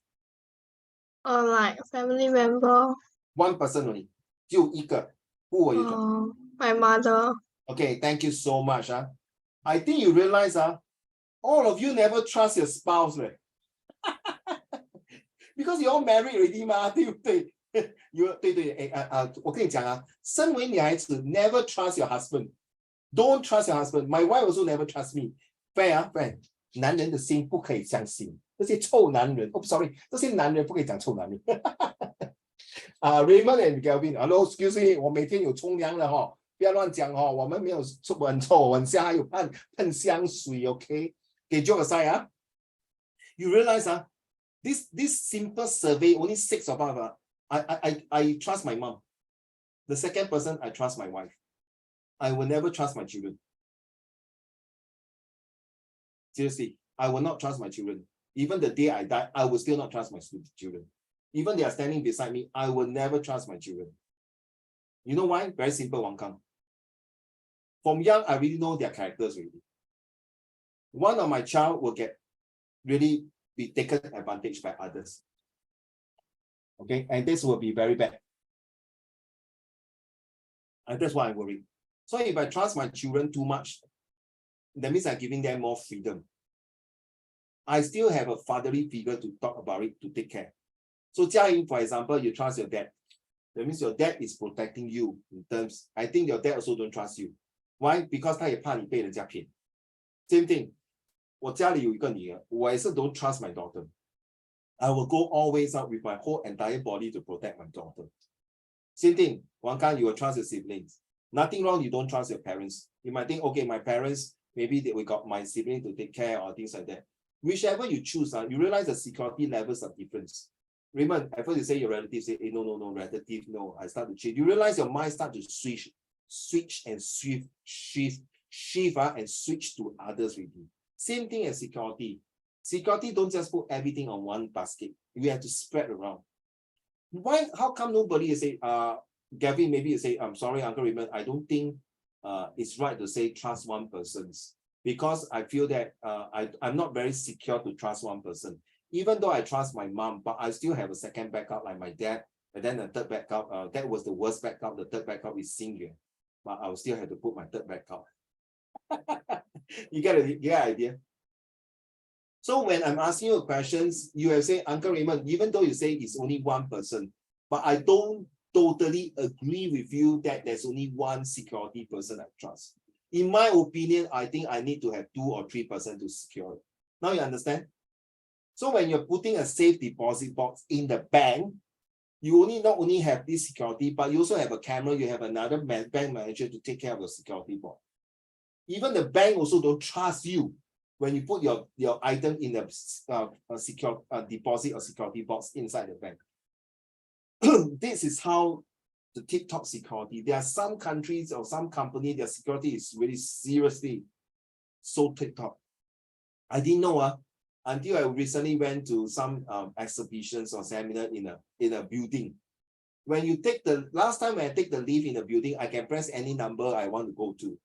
Or like family member. One person only. 就一个. Who will you trust? My mother. Okay, thank you so much. I think you realize, all of you never trust your spouse, right? Because you all married already, 对不对？对，我跟你讲身为女孩子 never trust your husband. Don't trust your husband. My wife also never trust me. Friend, 男人的心不可以相信。这些臭男人 sorry, 这些男人不可以讲臭男人。Raymond and Galvin, hello, excuse me, 我每天有冲凉了不要乱讲我们没有很臭，很香，还有喷香水 ，OK？ 给 joke aside you realize this simple survey, only 6 of us I trust my mom. The second person, I trust my wife. I will never trust my children. Seriously, I will not trust my children. Even the day I die, I will still not trust my children. Even they are standing beside me, I will never trust my children. You know why? Very simple, Wang Kang. From young, I really know their characters already. One of my child will really be taken advantage by others. Okay, and this will be very bad. And that's why I worry. So if I trust my children too much, that means I'm giving them more freedom. I still have a fatherly figure to talk about it, to take care. So Jia Ying, for example, you trust your dad. That means your dad is protecting you in terms. I think your dad also don't trust you. Why? Because 他也怕你被人家骗。Same thing. 我家里有一个女儿，我也是 don't trust my daughter. I will go always out with my whole entire body to protect my daughter. Same thing, one kind you will trust your siblings. Nothing wrong, you don't trust your parents. You might think, okay, my parents, maybe we got my sibling to take care or things like that. Whichever you choose, you realize the security levels are different. Raymond, at first you say your relatives say, hey, no, relative, no, I start to change. You realize your mind start to switch and shift and switch to others with you. Same thing as security. Security don't just put everything on one basket. You have to spread around. Why? How come nobody say, Gavin, maybe you say, I'm sorry, Uncle Raymond, I don't think it's right to say trust one person, because I feel that I'm not very secure to trust one person. Even though I trust my mom, but I still have a second backup like my dad, and then the third backup, that was the worst backup. The third backup is single, but I'll still have to put my third backup. You get an idea? So when I'm asking you questions, you have said, Uncle Raymond, even though you say it's only one person, but I don't totally agree with you that there's only one security person I trust. In my opinion, I think I need to have 2 or 3 persons to secure it. Now you understand? So when you're putting a safe deposit box in the bank, you not only have this security, but you also have a camera, you have another bank manager to take care of your security box. Even the bank also don't trust you when you put your item in a secure deposit or security box inside the bank. This is how the tip-top security. There are some countries or some company, their security is really seriously so tip-top. I didn't know until I recently went to some exhibitions or seminar in a building. When you take last time when I take the lift in a building, I can press any number I want to go to.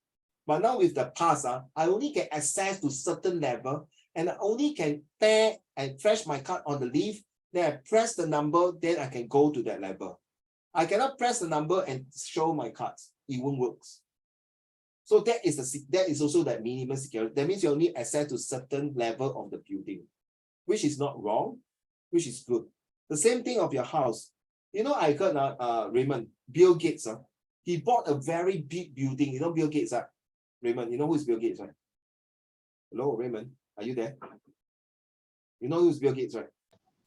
But now with the pass, I only get access to certain level, and I only can pay and flash my card on the lift. Then I press the number, then I can go to that level. I cannot press the number and show my cards. It won't work. So that is also that minimum security. That means you only access to certain level of the building, which is not wrong, which is good. The same thing of your house. You know, I heard Raymond, Bill Gates, he bought a very big building. You know Bill Gates, Raymond, you know who is Bill Gates, right? Hello, Raymond, are you there? You know who's Bill Gates, right?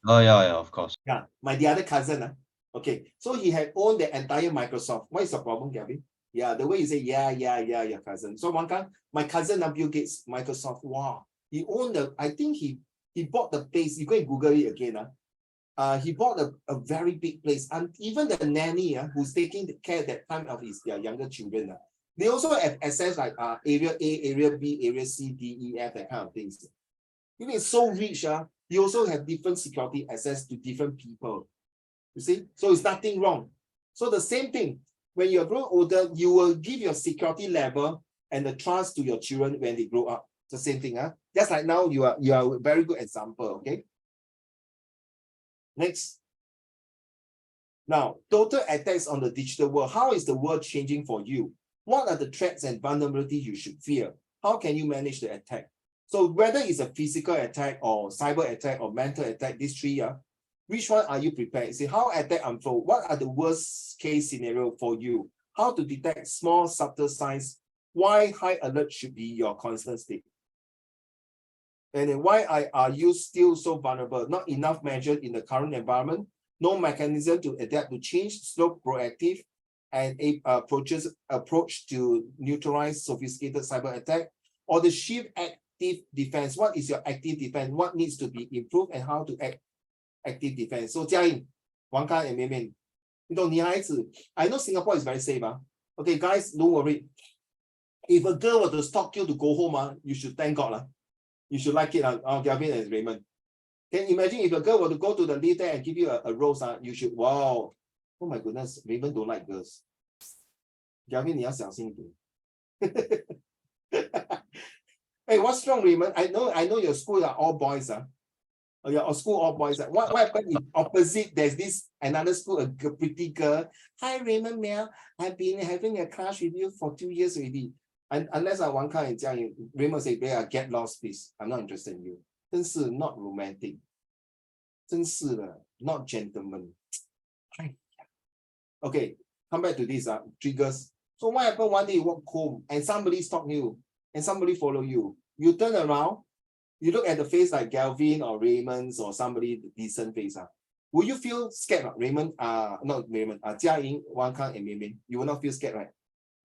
Oh yeah, of course. Yeah, the other cousin. Okay, so he had owned the entire Microsoft. What is the problem, Gavin? Yeah, the way you say, yeah, your cousin. So one time, my cousin Bill Gates, Microsoft, wow, he owned I think he bought the place. You go and Google it again. He bought a very big place. And even the nanny who's taking care at that time of their younger children, they also have access like area A, area B, area C, D, E, F, that kind of things. Even it's so rich, you also have different security access to different people. You see? So it's nothing wrong. So the same thing, when you grow older, you will give your security level and the trust to your children when they grow up. It's the same thing. Just like now, you are a very good example, okay? Next. Now, total attacks on the digital world. How is the world changing for you? What are the threats and vulnerabilities you should fear? How can you manage the attack? So whether it's a physical attack or cyber attack or mental attack, these three, which one are you prepared? See how attack unfold. What are the worst case scenario for you? How to detect small, subtle signs? Why high alert should be your constant state? And then why are you still so vulnerable? Not enough measure in the current environment, no mechanism to adapt to change, slow, proactive, and approach to neutralize sophisticated cyber attack, or the shift active defense. What is your active defense? What needs to be improved and how to act active defense? So Jiayin, Wang Kan and Mian Mian, you know, 女孩子, I know Singapore is very safe. Okay, guys, don't worry. If a girl were to stalk you to go home, you should thank God. You should like it. Gavin and Raymond. Can you imagine if a girl were to go to the lift there and give you a rose? You should, wow. Oh my goodness, Raymond don't like girls. Gavin, 你要小心一点. Hey, what's wrong, Raymond? I know your school are all boys. Your school all boys. What happened if opposite there's this another school, a pretty girl? Hi, Raymond Mel. I've been having a class with you for 2 years already. And unless I want to tell you, Raymond say, get lost, please. I'm not interested in you. 真是 not romantic. 真是的 not gentleman. Okay, come back to this triggers. So what happened one day you walk home and somebody stalk you and somebody follow you. You turn around You look at the face like Galvin or Raymond's or somebody decent face. Will you feel scared? Raymond, not Raymond, Jia Ying, Wang Kang, and Mian Mian. You will not feel scared, right?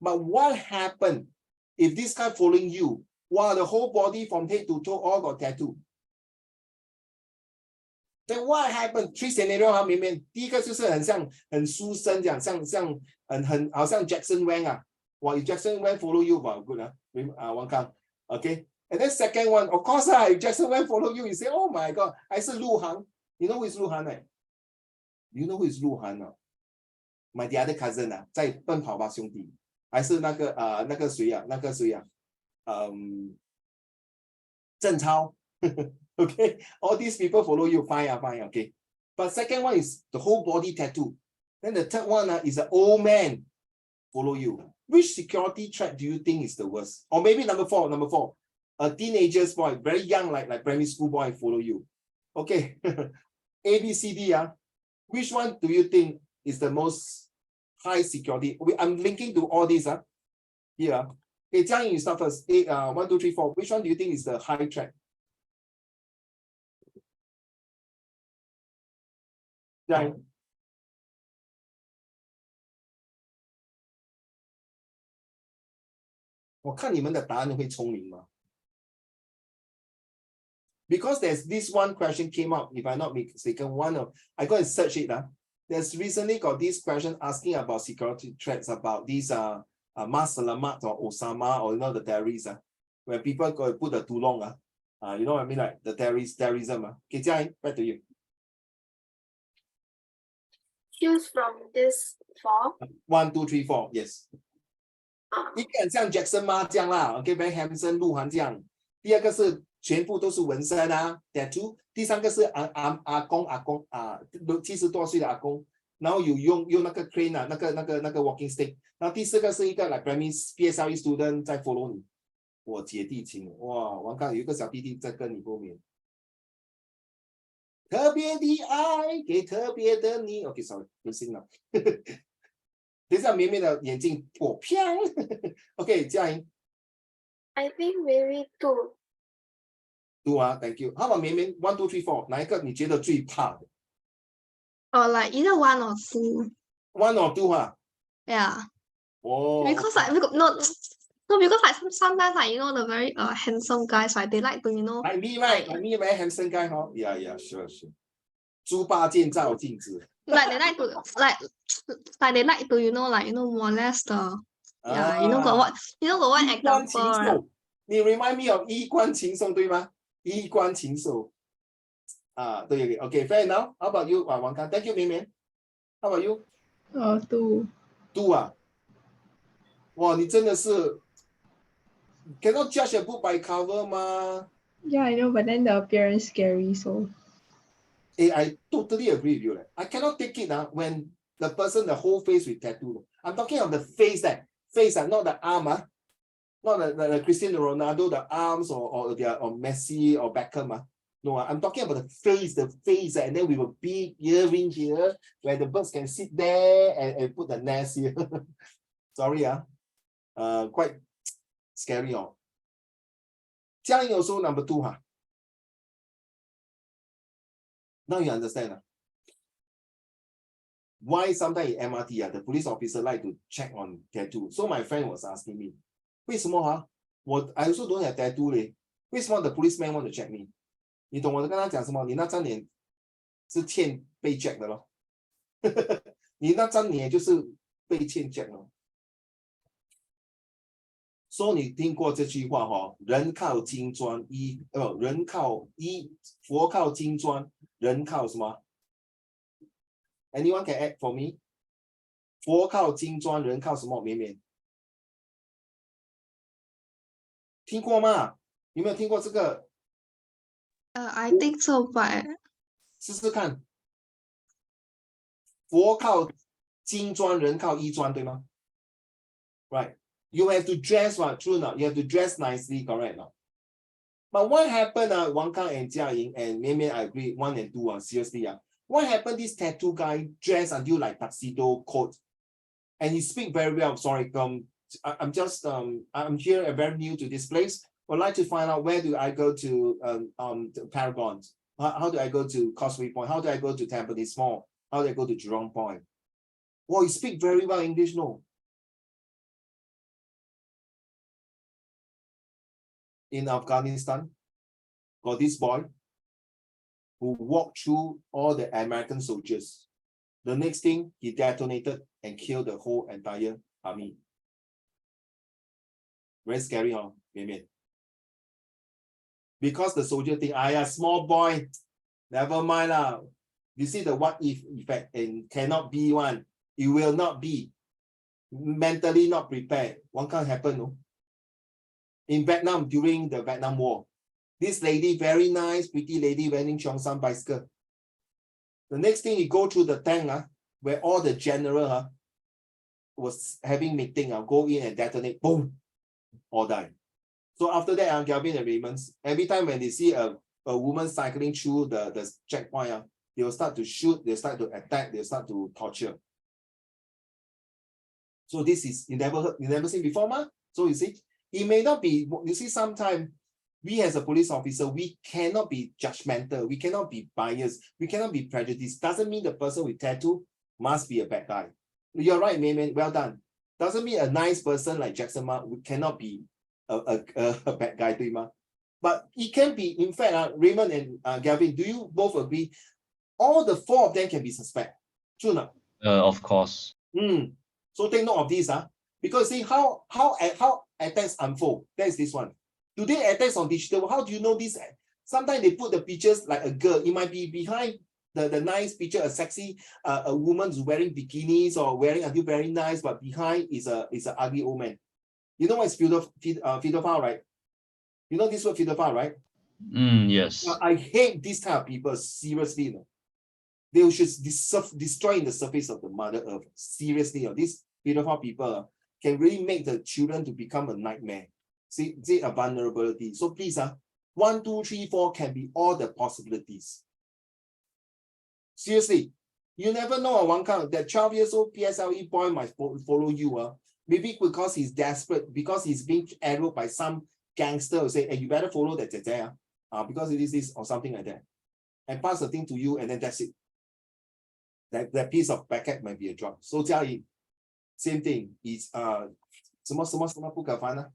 But what happened if this guy following you, while the whole body from head to toe all got tattoo? Then what happened? 3 scenario 哈，明明第一个就是很书生这样，好像 Jackson Wang 啊，哇 if Jackson Wang follow you, wow, good 王康 okay. And then second one, of course if Jackson Wang follow you, you say, oh my god, 还是鹿晗 you know who is 鹿晗 right? You know who is 鹿晗 My the other cousin 在奔跑吧兄弟，还是那个谁郑超Okay, all these people follow you, fine, okay. But second one is the whole body tattoo. Then the third one is an old man follow you. Which security threat do you think is the worst? Or maybe number four, a teenager's boy, very young, like primary school boy follow you. Okay, A, B, C, D. Which one do you think is the most high security? I'm linking to all these. Here. Okay, Jiang Ying, you start first. 1, 2, 3, 4. Which one do you think is the high threat? 我看你们的答案会聪明吗？ Because there's this one question came up, if I'm not mistaken, I go and search it. There's recently got this question asking about security threats about these Mas Selamat or Osama or the terrorists. When people go put the tulong, you know what I mean, like the terrorism. Okay, Jia Ying, back to you. Choose from this 4. 1, 2, 3, 4, yes. 一个很像 Jackson Ma 这样啦 ，OK， very handsome 鹿晗这样。第二个是全部都是纹身tattoo。第三个是阿公70多岁的阿公，然后有用那个 crane 那个 walking stick。然后第四个是一个 like primary PSLE student 在 follow 你。我姐弟情，哇，王刚有一个小弟弟在跟你后面。特别的爱给特别的你 ，OK， sorry， 不行了。等一下，绵绵的眼睛破飘。OK， 嘉莹。I think maybe 2. 2 thank you。How about 绵绵 1, 2, 3, 4，哪一个你觉得最怕的？ Or like either 1 or 2. 1 or 2 Yeah. Oh. Because like because like sometimes like the very handsome guys, right? They like to Like me, right? Like me, very handsome guy, huh? Yeah, sure. 猪八戒照镜子。Like they like to they like to molest yeah, got what example, right? 你 remind me of 衣冠禽兽对吗？衣冠禽兽。对 ，OK, fair enough. How about you, 王康 ？Thank you, 绵绵。How about you? 2. 2哇，你真的是 cannot judge a book by cover 吗？ Yeah, I know, but then the appearance scary, so. I totally agree with you. I cannot take it when the person, the whole face with tattoo. I'm talking of the face, not the arm, not the Cristiano Ronaldo, the arms or Messi or Beckham. No, I'm talking about the face, and then with a big earring here, where the birds can sit there and put the nest here. Sorry, quite scary. Jia Ying also number 2, Now you understand why sometimes in MRT the police officer like to check on tattoo. So my friend was asking me, 为什么I also don't have tattoo 嘞，为什么 the policeman want to check me？ 你懂我跟他讲什么？你那张脸是欠被 check 的咯，你那张脸就是被欠 check 咯。所以你听过这句话人靠金砖佛靠金砖，人靠什么 ？Anyone can add for me？ 佛靠金砖，人靠什么？绵绵，听过吗？有没有听过这个？ I think so, but 试试看。佛靠金砖，人靠衣砖，对吗 ？Right. You have to dress true now. You have to dress nicely, correct now. But what happened, Wang Kang and Jia Ying and Mian Mian, I agree, 1 and 2, seriously, What happened, this tattoo guy dressed until like tuxedo coat, and he speak very well. Sorry, I'm here, very new to this place. would like to find out where do I go to Paragon? How do I go to Causeway Point? How do I go to Tampines Mall? How do I go to Jurong Point? Well, you speak very well English, no? In Afghanistan, got this boy who walked through all the American soldiers. The next thing, he detonated and killed the whole entire army. Very scary, huh? Because the soldier think, small boy, never mind lah. You see the what if effect, and cannot be one. It will not be. Mentally not prepared. One can't happen, no? In Vietnam, during the Vietnam War, this lady, very nice, pretty lady, wearing Cheongsam bicycle. The next thing, you go through the tank, where all the general was having meeting, go in and detonate, boom, all die. So after that, Gavin and Raymonds, every time when they see a woman cycling through the checkpoint, they will start to shoot, they'll start to attack, they'll start to torture. So this is, you never seen before, ma? So you see, it may not be, you see, sometimes we as a police officer, we cannot be judgmental, we cannot be biased, we cannot be prejudiced. Doesn't mean the person with tattoo must be a bad guy. You're right, Mayman, well done. Doesn't mean a nice person like Jackson Ma cannot be a bad guy, but it can be. In fact, Raymond and Gavin, do you both agree? All the four of them can be suspect. True not? Of course. So take note of this, because see how attacks unfold. That's this one. Do they attacks on digital? How do you know this? Sometimes they put the pictures like a girl. It might be behind the nice picture, a sexy a woman who's wearing bikinis or wearing until very nice, but behind is an ugly old man. You know what is pedophile, right? You know this word pedophile, right? Yes. I hate this type of people, seriously. No? They should destroy the surface of the Mother Earth. Seriously, these pedophile people can really make the children to become a nightmare. See a vulnerability. So please, 1, 2, 3, 4 can be all the possibilities. Seriously, you never know. One kind that 12 years old PSLE boy might follow you. Maybe because he's desperate, because he's being arrowed by some gangster who say, hey, you better follow that because it is this or something like that. And pass the thing to you, and then that's it. That piece of packet might be a drug. So Jiayi, same thing. It's 什么不可翻呢？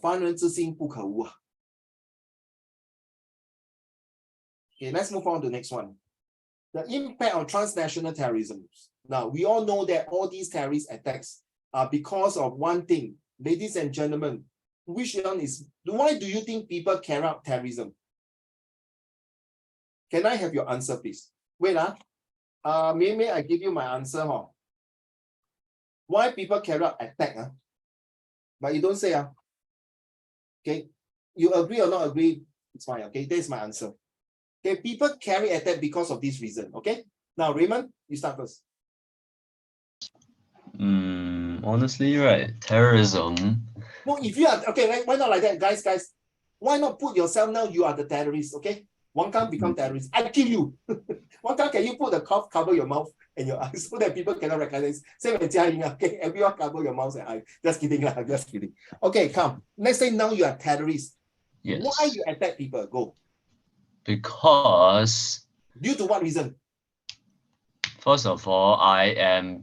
翻人之心不可无。Okay, let's move on to the next one. The impact of transnational terrorism. Now, we all know that all these terrorist attacks are because of one thing. Ladies and gentlemen, which one is, why do you think people carry out terrorism? Can I have your answer, please? Wait, maybe I give you my answer. Why people carry out attack? But you don't say. Okay, you agree or not agree? It's fine. Okay, that's my answer. Okay, people carry attack because of this reason. Okay, now Raymond, you start first. Honestly, right, terrorism. No, if you are okay, why not like that, guys? Why not put yourself now? You are the terrorist. Okay, one can't become terrorist. I kill you. One time, can you put the cloth cover your mouth and your eyes so that people cannot recognize? Same as Jiaying, okay, everyone cover your mouth and eyes. Just kidding, just kidding. Okay, come. Let's say now you are terrorist. Yes. Why you attack people? Go. Because. Due to what reason? First of all, I am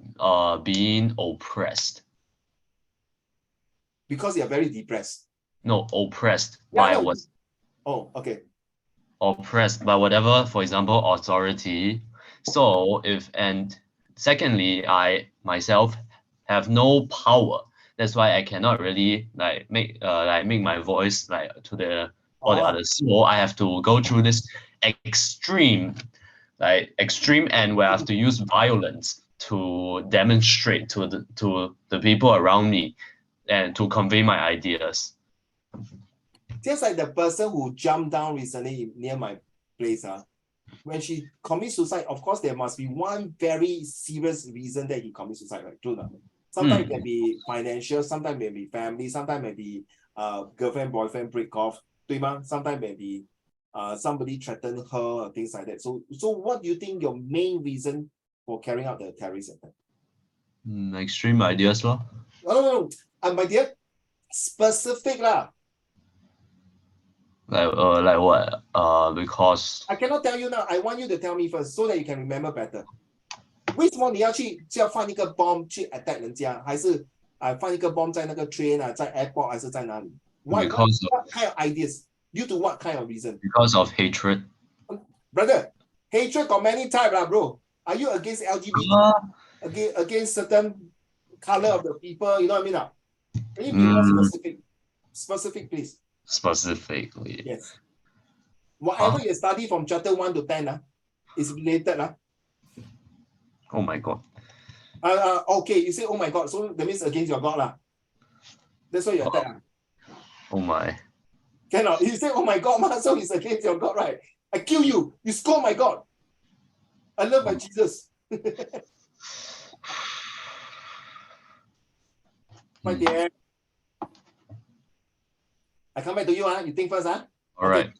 being oppressed. Because you are very depressed. No, oppressed by what? Oh, okay. Oppressed by whatever, for example, authority. So and secondly, I myself have no power. That's why I cannot really make my voice to the others. So I have to go through this extreme end where I have to use violence to demonstrate to the people around me and to convey my ideas. Just like the person who jumped down recently near my place, when she commits suicide, of course, there must be one very serious reason that he commits suicide, right? True. Sometimes it can be financial, sometimes it may be family, sometimes it may be girlfriend, boyfriend break off, sometimes it may be somebody threatened her or things like that. So what do you think your main reason for carrying out the terrorist attack? Extreme ideas, lor. No. My dear, specific lah. Like what? Because I cannot tell you now. I want you to tell me first, so that you can remember better. 为什么你要放一个 bomb 去 attack 人家，还是放一个 bomb 在那个 train 啊，在 airport 还是在哪里 ？What kind of ideas? Due to what kind of reason? Because of hatred. Brother, hatred got many types, bro. Are you against LGBT? Against certain color of the people? You know what I mean? Can you be more specific? Specific, please. Specifically. Yes. Whatever you study from chapter 1 to 10 is related. Oh my God. Okay, you say, oh my God, so that means against your God. That's why you attack. Oh my. Cannot. You say, oh my God, so it's against your God, right? I kill you. You scold my God. I love my Jesus. My dear. I come back to you. You think first. All right.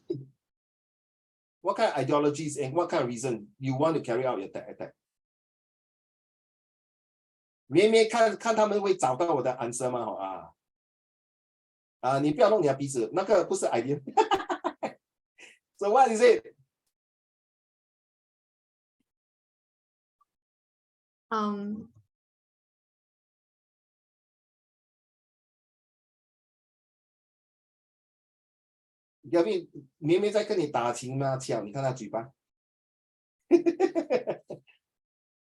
What kind of ideologies and what kind of reason you want to carry out your attack? 妹妹看他们会找到我的 answer 吗？你不要弄你的鼻子，那个不是 idea. So what is it? Gavin, 妹妹在跟你打情骂俏，你看她嘴巴。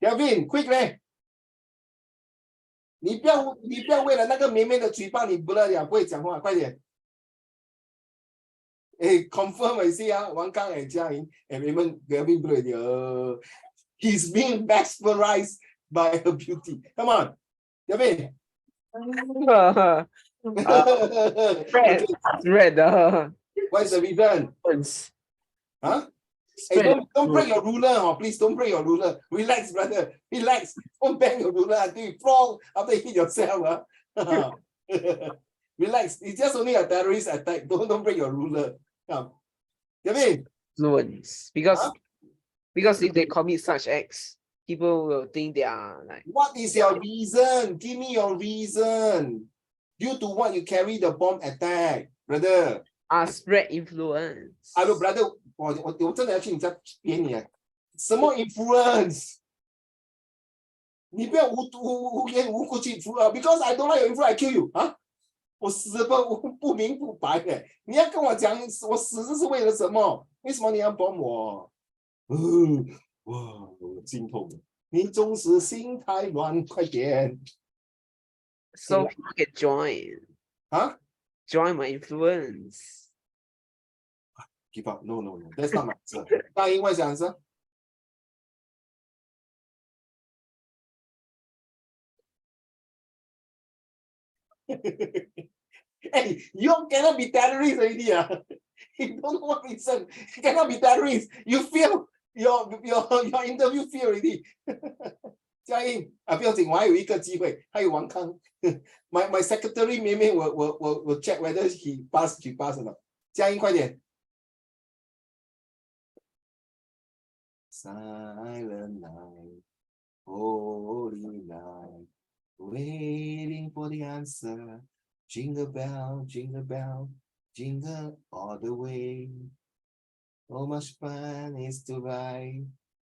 Gavin, quick 嘞！你不要为了那个妹妹的嘴巴你不了，不会讲话，快点。confirm 一下王刚嘉莹，Raymond Gavin 不了，he's being mesmerized by her beauty. Come on, Gavin. Red. What is the reason? Huh? Hey, don't break your ruler, please don't break your ruler. Relax, brother. Relax. Don't bang your ruler until you fall after you hit yourself. Relax. It's just only a terrorist attack. Don't break your ruler. Gavin. Influence. Because if they commit such acts, people will think they are like. What is your reason? Give me your reason. Due to what you carry the bomb attack, brother. Spread influence. Brother, 我真的要去你家扁你什么 influence？ 你不要无缘无故去 because I don't like your influence, I kill you 我死不明不白的，你要跟我讲我死是为了什么？为什么你要帮我？哇，我心痛，你总是心太乱，快点。So people can join. Join my influence. Give up. No. That's not my answer. 大英 what's your answer? Hey, you cannot be terrorist already. You don't know what reason. You cannot be terrorist. You fail your interview fail already. 嘉英不要紧，我还有一个机会，还有王康。My secretary 妹妹 will check whether she pass or not. 嘉英快点。Silent night, holy night, waiting for the answer. Jingle bell, jingle bell, jingle all the way. Oh, much fun is to ride.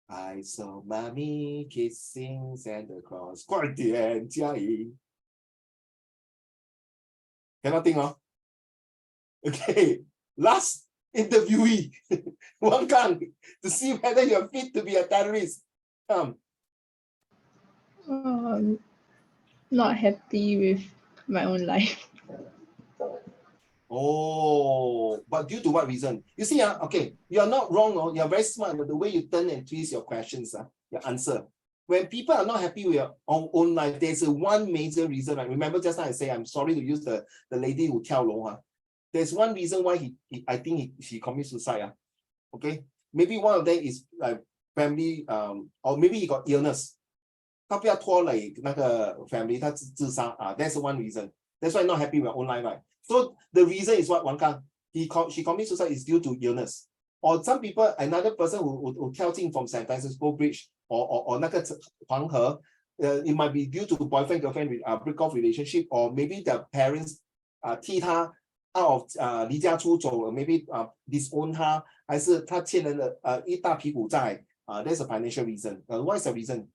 I saw mommy kissing Santa Claus. 快点，嘉颖。Cannot think. Okay, last interviewee, Wang Kang, to see whether you're fit to be a terrorist. Not happy with my own life. Oh, but due to what reason? You see, okay, you're not wrong. You're very smart. The way you turn and twist your questions, your answer. When people are not happy with your own life, there's one major reason. Right? Remember just now I say, I'm sorry to use the lady who tell long. There's one reason why I think she commits suicide. Okay, maybe one of them is like family, or maybe he got illness. 他不要拖累那个 family, 他自杀 that's one reason. That's why not happy with your own life, right? So the reason is what Wang Kang, she commits suicide is due to illness. Or some people, another person who 跳进 from St. Francisco Bridge or 那个黄河, it might be due to boyfriend girlfriend break off relationship, or maybe the parents 替他 out of 离家出走 ，maybe disown 他，还是他欠人的一大屁股债，that's a financial reason. What is the reason?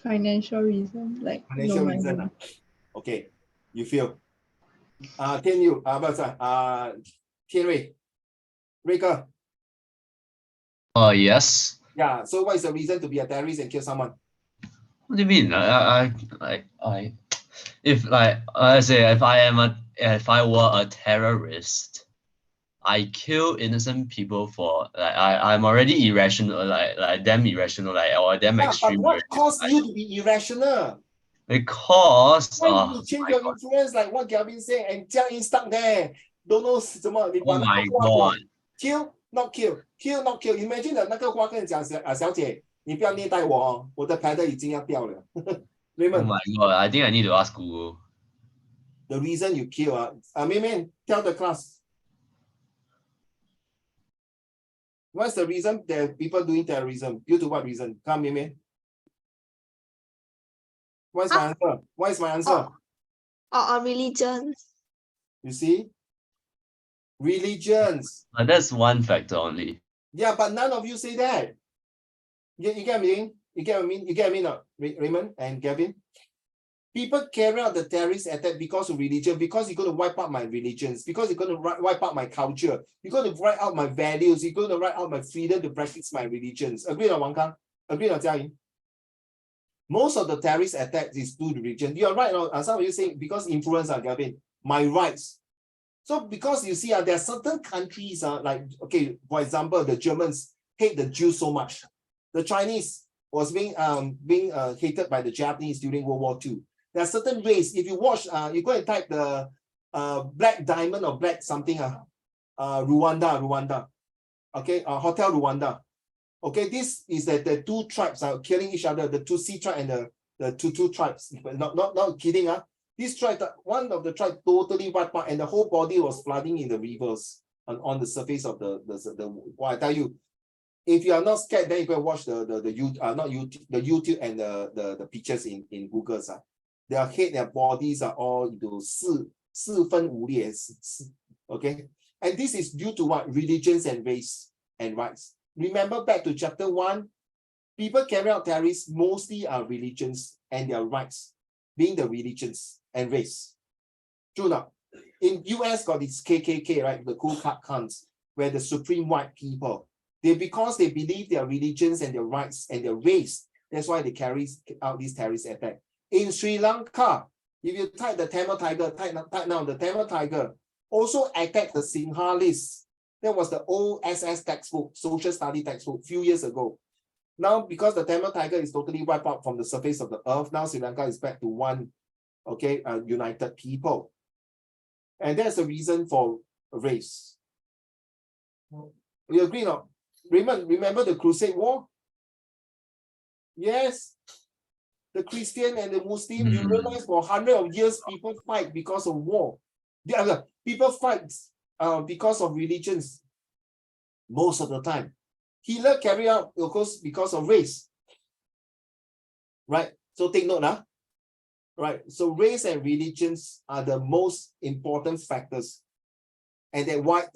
Financial reason, like Financial no reason. money. Okay, you feel. 天佑不是天瑞，瑞哥。Yes. Yeah. So what is the reason to be a terrorist and kill someone? What do you mean? If like I say, if I were a terrorist, I kill innocent people for like I'm already irrational, like damn irrational, like or damn Yeah, extreme. but what caused you to be irrational? Because Why did you change your influence like what Gavin said and Jiang Yin stuck there? Don't know 什么，你把那个花给 kill not kill kill not kill. Imagine 那个花跟你讲小姐，你不要虐待我哦，我的牌的已经要掉了。Oh Raymond, my god, I think I need to ask Google. the reason you kill Mei, tell the class. What's the reason that people doing terrorism? Due to what reason? Come, Mei. What's my answer? What is my answer? Or religion. You see? Religions. That's one factor only. Yeah, but none of you say that. You get what I mean? You get what I mean? You get what I mean, Raymond and Gavin? People carry out the terrorist attack because of religion, because you're going to wipe out my religions, because you're going to wipe out my culture, you're going to write out my values, you're going to write out my freedom to practice my religions. Agree on Wang Kang? Agree on Jia Yin? Most of the terrorist attacks is due to religion. You are right. Some of you say because influence, Gavin, my rights. So because you see, there are certain countries, like, okay, for example, the Germans hate the Jews so much. The Chinese was being hated by the Japanese during World War II. There are certain ways. If you watch, you go and type the Black Diamond or Black something, Rwanda. Okay, Hotel Rwanda. Okay, this is that the two tribes are killing each other, the Tutsi tribe and the Tutu tribes. Not kidding, This tribe, one of the tribes totally wiped out, and the whole body was flooding in the rivers on the surface of the well, I tell you, if you are not scared, then you can watch the YouTube and the pictures in Google. Their head, their bodies are all into 四分五裂, okay? And this is due to what? Religions and race and rights. Remember back to chapter 1, people carry out terrorism mostly are religions and their rights, being the religions and race. True now. In US got this KKK, right? The Ku Klux Klans, where the supreme white people, because they believe their religions and their rights and their race, that's why they carry out these terrorist attacks. In Sri Lanka, if you type the Tamil Tiger, type now the Tamil Tiger also attacked the Sinhalese. That was the old SS textbook, social study textbook, a few years ago. Now, because the Tamil Tiger is totally wiped out from the surface of the earth, now Sri Lanka is back to one, okay, united people. And that's the reason for race. We agree now? Raymond, remember the Crusade War? Yes. The Christian and the Muslim, you realize for hundreds of years, people fight because of war. People fight because of religions most of the time. Hitler carried out, of course, because of race. Right? So take note now. Right? So race and religions are the most important factors. And then why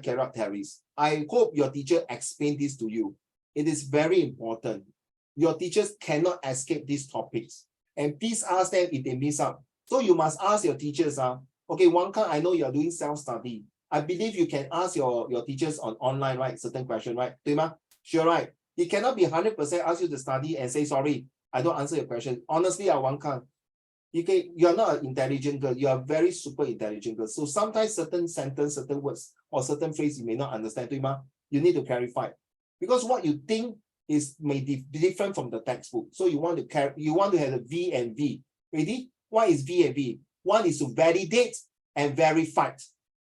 carry out terrorists. I hope your teacher explained this to you. It is very important. Your teachers cannot escape these topics. And please ask them if they miss out. So you must ask your teachers, okay, Wang Kang, I know you're doing self-study. I believe you can ask your teachers on online, right? Certain question, right? Sure, right? He cannot be 100% ask you to study and say, sorry, I don't answer your question. Honestly, Wang Kang, you are not an intelligent girl. You are very super intelligent girl. So sometimes certain sentence, certain words, or certain phrase you may not understand. You need to clarify. Because what you think may be different from the textbook. So you want to have a V and V. Ready? What is V and V? One is to validate and verify.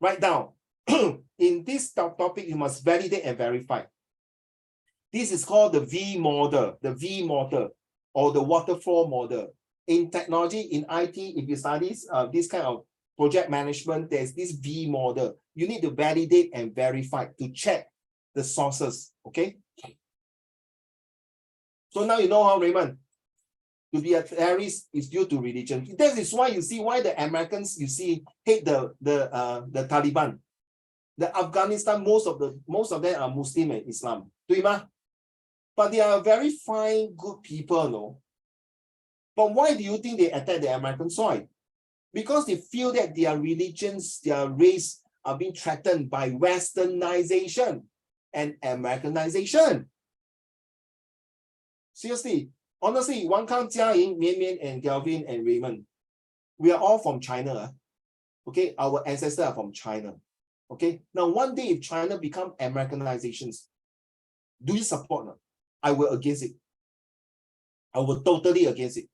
Write down. In this topic, you must validate and verify. This is called the V model, or the waterfall model. In technology, in IT, if you study this kind of project management, there's this V model. You need to validate and verify to check the sources, okay? So now you know how, Raymond, To be a terrorist is due to religion. That is why you see why the Americans hate the Taliban. The Afghanistan, most of them are Muslim and Islam. 对吗? But they are very fine, good people, no? But why do you think they attack the American soil? Because they feel that their religions, their race are being threatened by westernization and Americanization. Seriously, honestly, Wang Kang, Jia Ying, Mian Mian, and Galvin and Raymond, we are all from China. Okay, our ancestors are from China. Okay, now one day if China become Americanizations, do you support them? I will against it. I will totally against it.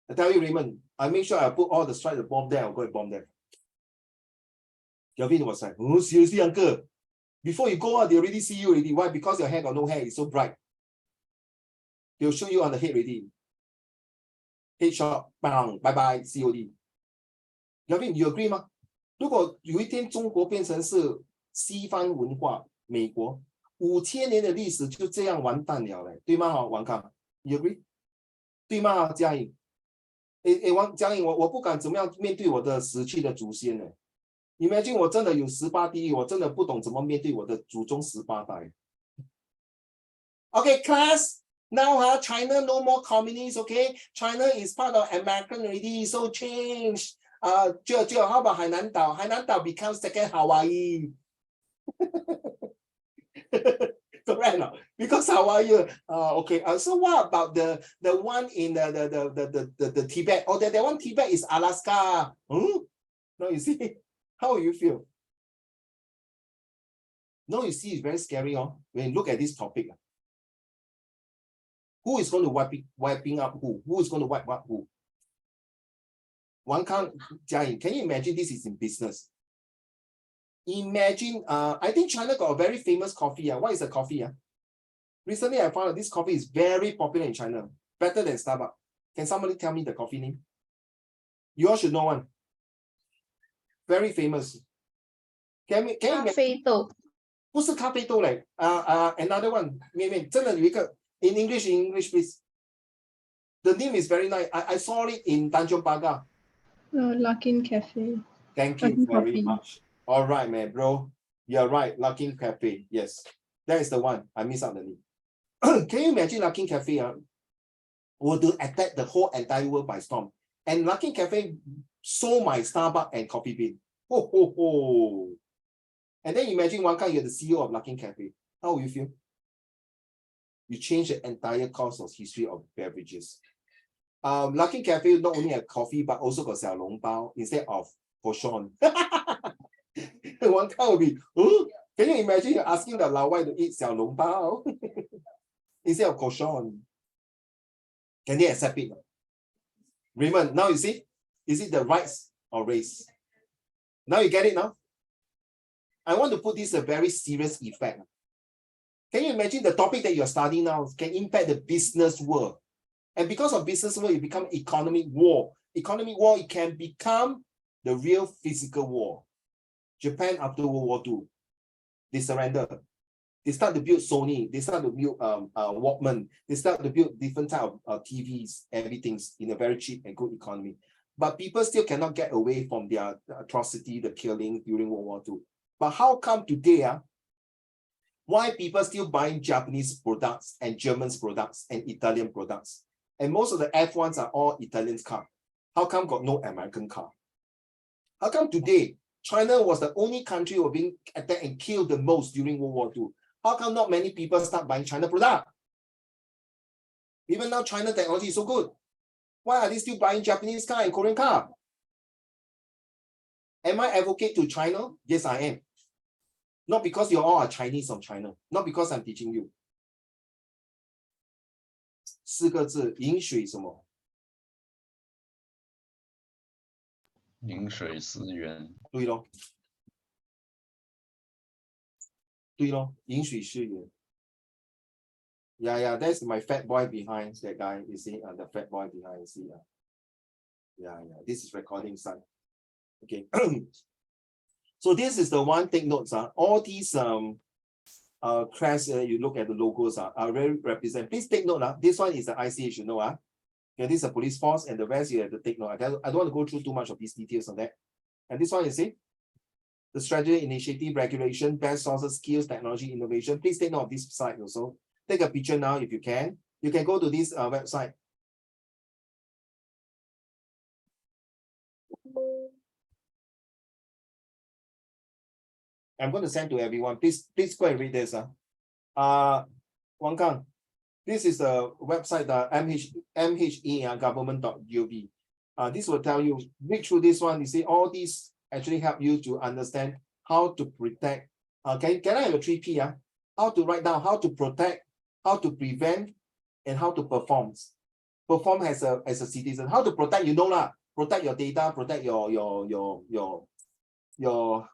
I tell you, Raymond, I make sure I put all the strike the bomb there, I'll go and bomb them. Galvin was like, oh, seriously, uncle? Before you go out, they already see you already. Why? Because your hair got no hair, it's so bright. They'll shoot you on the head already. Headshot, bang, bye-bye, COD. Galvin, you agree 吗？如果有一天中国变成是西方文化，美国5000年的历史就这样完蛋了嘞，对吗？王康 ，You agree？ 对吗？嘉颖，嘉颖，我不敢怎么样面对我的死去的祖先呢。Imagine 我真的有18地狱，我真的不懂怎么面对我的祖宗18代。Okay, class. Now, China no more communist. Okay, China is part of American already. So change. How about 海南岛? 海南岛 becomes second Hawaii. Correct, no? Because Hawaii. Okay. So what about the one in the Tibet? Oh, that one Tibet is Alaska. No, you see, how you feel? No, you see, it's very scary. When you look at this topic. Who is going to wiping up who? Who is going to wipe up who? Wang Kang, Jia Ying, can you imagine this is in business? Imagine, I think China got a very famous coffee. What is the coffee? Recently, I found out this coffee is very popular in China, better than Starbucks. Can somebody tell me the coffee name? You all should know one. Very famous. Can you imagine? 咖啡豆。不是咖啡豆嘞，another one， 真的有一个 in English, please. The name is very nice. I saw it in Tanjong Pagar. Luckin Cafe. Thank you Luckin very Coffee. much. All right, man, bro. You're right. Luckin Cafe. Yes, that is the one. I missed out the name. Can you imagine Luckin Cafe? Were to attack the whole entire world by storm. And Luckin Cafe sold my Starbucks and coffee bean. Ho, ho, ho. And then imagine one time you're the CEO of Luckin Cafe. How will you feel? You change the entire course of history of beverages. Luckin Cafe not only have coffee, but also got 小笼包 instead of portion. One time will be, can you imagine you're asking the Lao Wai to eat 小笼包 instead of portion? Can they accept it? Raymond, now you see, is it the rights or race? Now you get it now? I want to put this a very serious effect. Can you imagine the topic that you're studying now can impact the business world? And because of business world, it becomes economic war. Economic war, it can become the real physical war. Japan after World War II, they surrender. They start to build Sony. They start to build Walkman. They start to build different type of TVs, everything in a very cheap and good economy. But people still cannot get away from their atrocity, the killing during World War II. But how come today, why people still buying Japanese products and German products and Italian products? And most of the F1s are all Italian cars. How come got no American car? How come today, China was the only country who was being attacked and killed the most during World War II? How come not many people start buying China product? Even now, China technology is so good. Why are they still buying Japanese car and Korean car? Am I advocate to China? Yes, I am. Not because you all are Chinese from China. Not because I'm teaching you. 4个字，饮水什么？饮水思源。对咯，对咯，饮水思源。Yeah, that's my fat boy behind that guy. You see, the fat boy behind. You see, yeah. This is recording son. Okay. So this is the one. Take notes. All these crests. You look at the logos. Are very represent. Please take note. This one is the IC. You know. Okay, this is a police force, and the rest you have to take note. I don't want to go through too much of these details on that. And this one, you see, the strategy, initiative, regulation, best sources, skills, technology, innovation. Please take note of this site also. Take a picture now if you can. You can go to this website. I'm going to send to everyone. Please go and read this. Wang Kang, this is the website, the MHE government.gov. This will tell you, read through this one. You see, all these actually help you to understand how to protect. Can I have a 3P? How to write down, how to protect, how to prevent, and how to perform. Perform as a citizen. How to protect, you know lah. Protect your data, protect your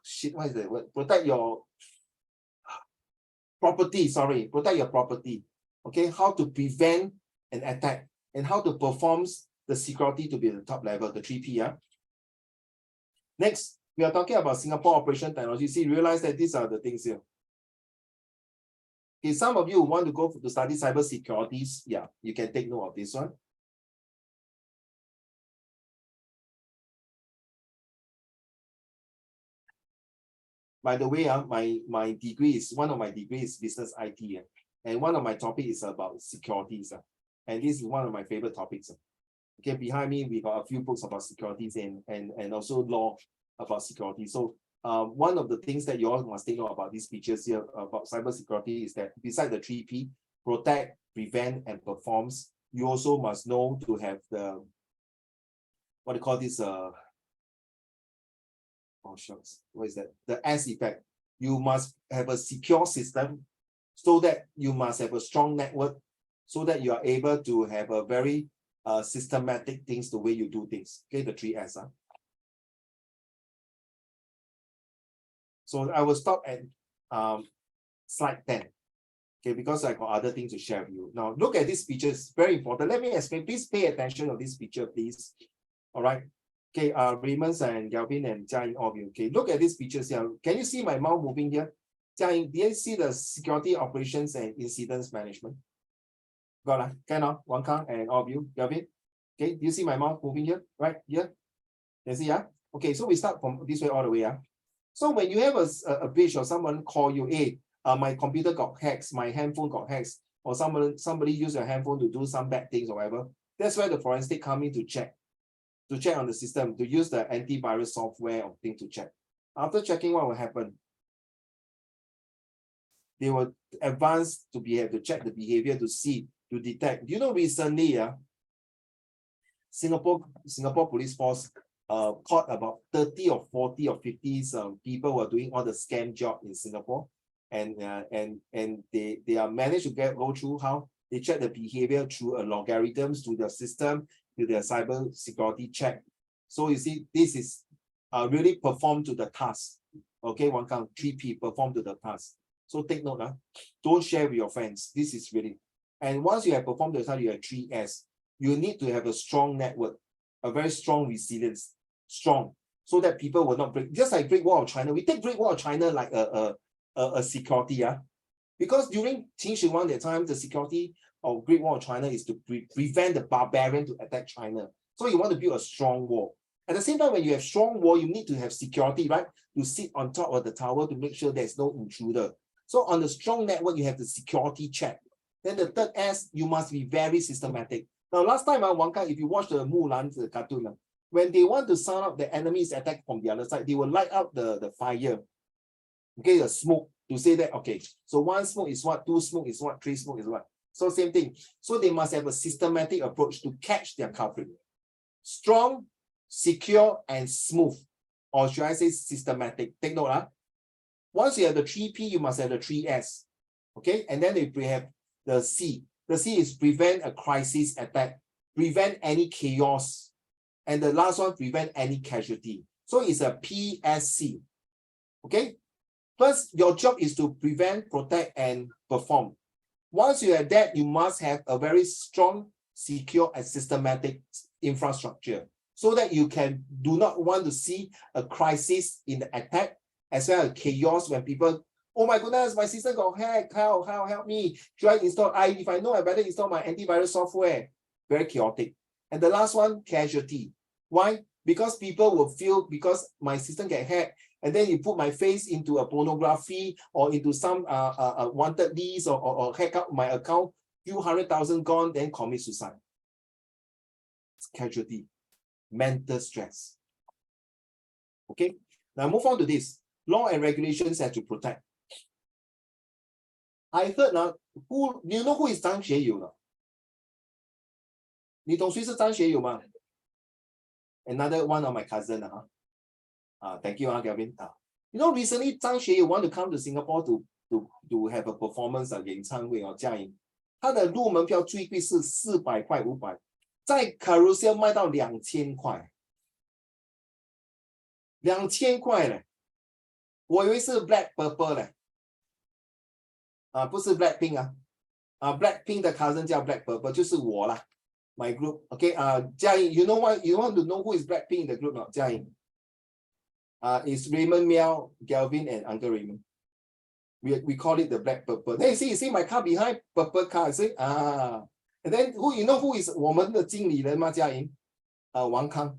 shit, what is it? Protect your property, sorry, protect your property. Okay, how to prevent an attack and how to perform the security to be at the top level, the 3P. Next, we are talking about Singapore operation technology. See, realize that these are the things here. Okay, some of you want to go to study cyber securities. Yeah, you can take note of this one. By the way, my degree is, one of my degrees is business IT, and one of my topics is about securities, and this is one of my favorite topics. Okay, behind me we got a few books about securities and also law about security. So one of the things that you all must take note about these pictures here about cyber security is that beside the 3P, protect, prevent, and performs, you also must know to have the, what do you call this, oh shucks, what is that? The S effect. You must have a secure system so that you must have a strong network so that you are able to have a very systematic things, the way you do things. Okay, the 3S. So I will stop at slide 10. Okay, because I got other things to share with you. Now look at this picture, it's very important. Let me explain. Please pay attention to this picture, please. All right. Okay, Raymond and Galvin and Jiaying, all of you. Okay, look at these pictures here. Can you see my mouse moving here? Jiaying, do you see the security operations and incidents management? Got it? Can Wang Kang and all of you, Galvin. Okay, do you see my mouse moving here? Right here? You see, yeah? Okay, so we start from this way all the way. So when you have a breach or someone call you, hey, my computer got hacked, my handphone got hacked, or somebody used your handphone to do some bad things or whatever, that's where the forensic come in to check on the system, to use the antivirus software or thing to check. After checking, what will happen? They will advance to be able to check the behavior to see, to detect. You know, recently, Singapore police force caught about 30 or 40 or 50 people who are doing all the scam job in Singapore, and they are managed to go through how they check the behavior through a logarithms to the system, to their cyber security check. So you see, this is really performed to the task. Okay, one count 3P perform to the task. So take note, don't share with your friends. This is really, and once you have performed the task, you have 3S. You need to have a strong network, a very strong resilience, strong, so that people will not break. Just like Great Wall of China, we take Great Wall of China like a security, because during Qin Shi Huang that time, the security of Great Wall of China is to prevent the barbarian to attack China. So you want to build a strong wall. At the same time, when you have strong wall, you need to have security, right? To sit on top of the tower to make sure there's no intruder. So on the strong network, you have the security check. Then the third S, you must be very systematic. Now, last time, Wang Kang, if you watch the Mulan, the cartoon, when they want to sound out the enemy's attack from the other side, they will light up the fire, okay, the smoke, to say that, okay, so one smoke is what, two smoke is what, three smoke is what. So same thing. So they must have a systematic approach to catch their culprit. Strong, secure, and smooth. Or should I say systematic? Take note. Once you have the 3P, you must have the 3S. Okay, and then we have the C. The C is prevent a crisis attack, prevent any chaos. And the last one, prevent any casualty. So it's a PSC. Okay? First, your job is to prevent, protect, and perform. Once you have that, you must have a very strong, secure, and systematic infrastructure so that you do not want to see a crisis in the attack, as well as chaos when people, oh my goodness, my system got hacked, help me. Should I install? If I know, I better install my antivirus software. Very chaotic. And the last one, casualty. Why? Because people will feel, because my system get hacked, and then you put my face into a pornography or into some wanted list or hack up my account, few 100,000 gone, then commit suicide. It's casualty, mental stress. Okay, now move on to this. Law and regulations have to protect. I heard now, do you know who is 张学友呢？你懂谁是张学友吗？ Another one of my cousin. Thank you, Gavin. You know, recently Zhang Xueyou want to come to Singapore to have a performance 演唱会嘉颖，他的入门票最贵是400块500，在 Carousel 卖到2000块，2000块嘞，我以为是 Black Purple 嘞，不是 Blackpink Blackpink 的 cousin 叫 Black Purple， 就是我啦。My group, okay. Jiaying, you know what? You want to know who is Blackpink in the group now? Jiaying. It's Raymond, Miao, Galvin, and Uncle Raymond. We call it the Black Purple. Then you see my car behind, purple car. See, and then you know who is 我们的经理人吗？Jiaying, Wang Kang.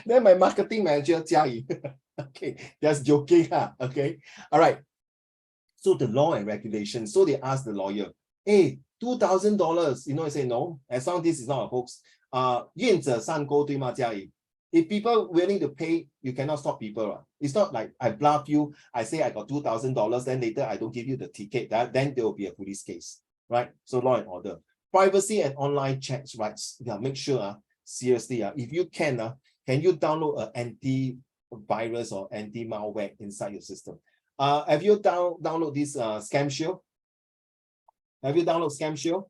Then my marketing manager Jiaying. Okay, just joking, okay. All right. So the law and regulations. So they asked the lawyer, hey. $2,000, you know, I say no, as long as this is not a hoax. 愿者上钩，对吗，嘉颖? If people willing to pay, you cannot stop people. Right? It's not like I bluff you, I say I got $2,000, then later I don't give you the ticket, then there will be a police case, right? So law and order. Privacy and online checks rights. Yeah, make sure, seriously, if you can you download an antivirus or anti-malware inside your system? Have you download this Scam Shield? Have you downloaded Scam Shield?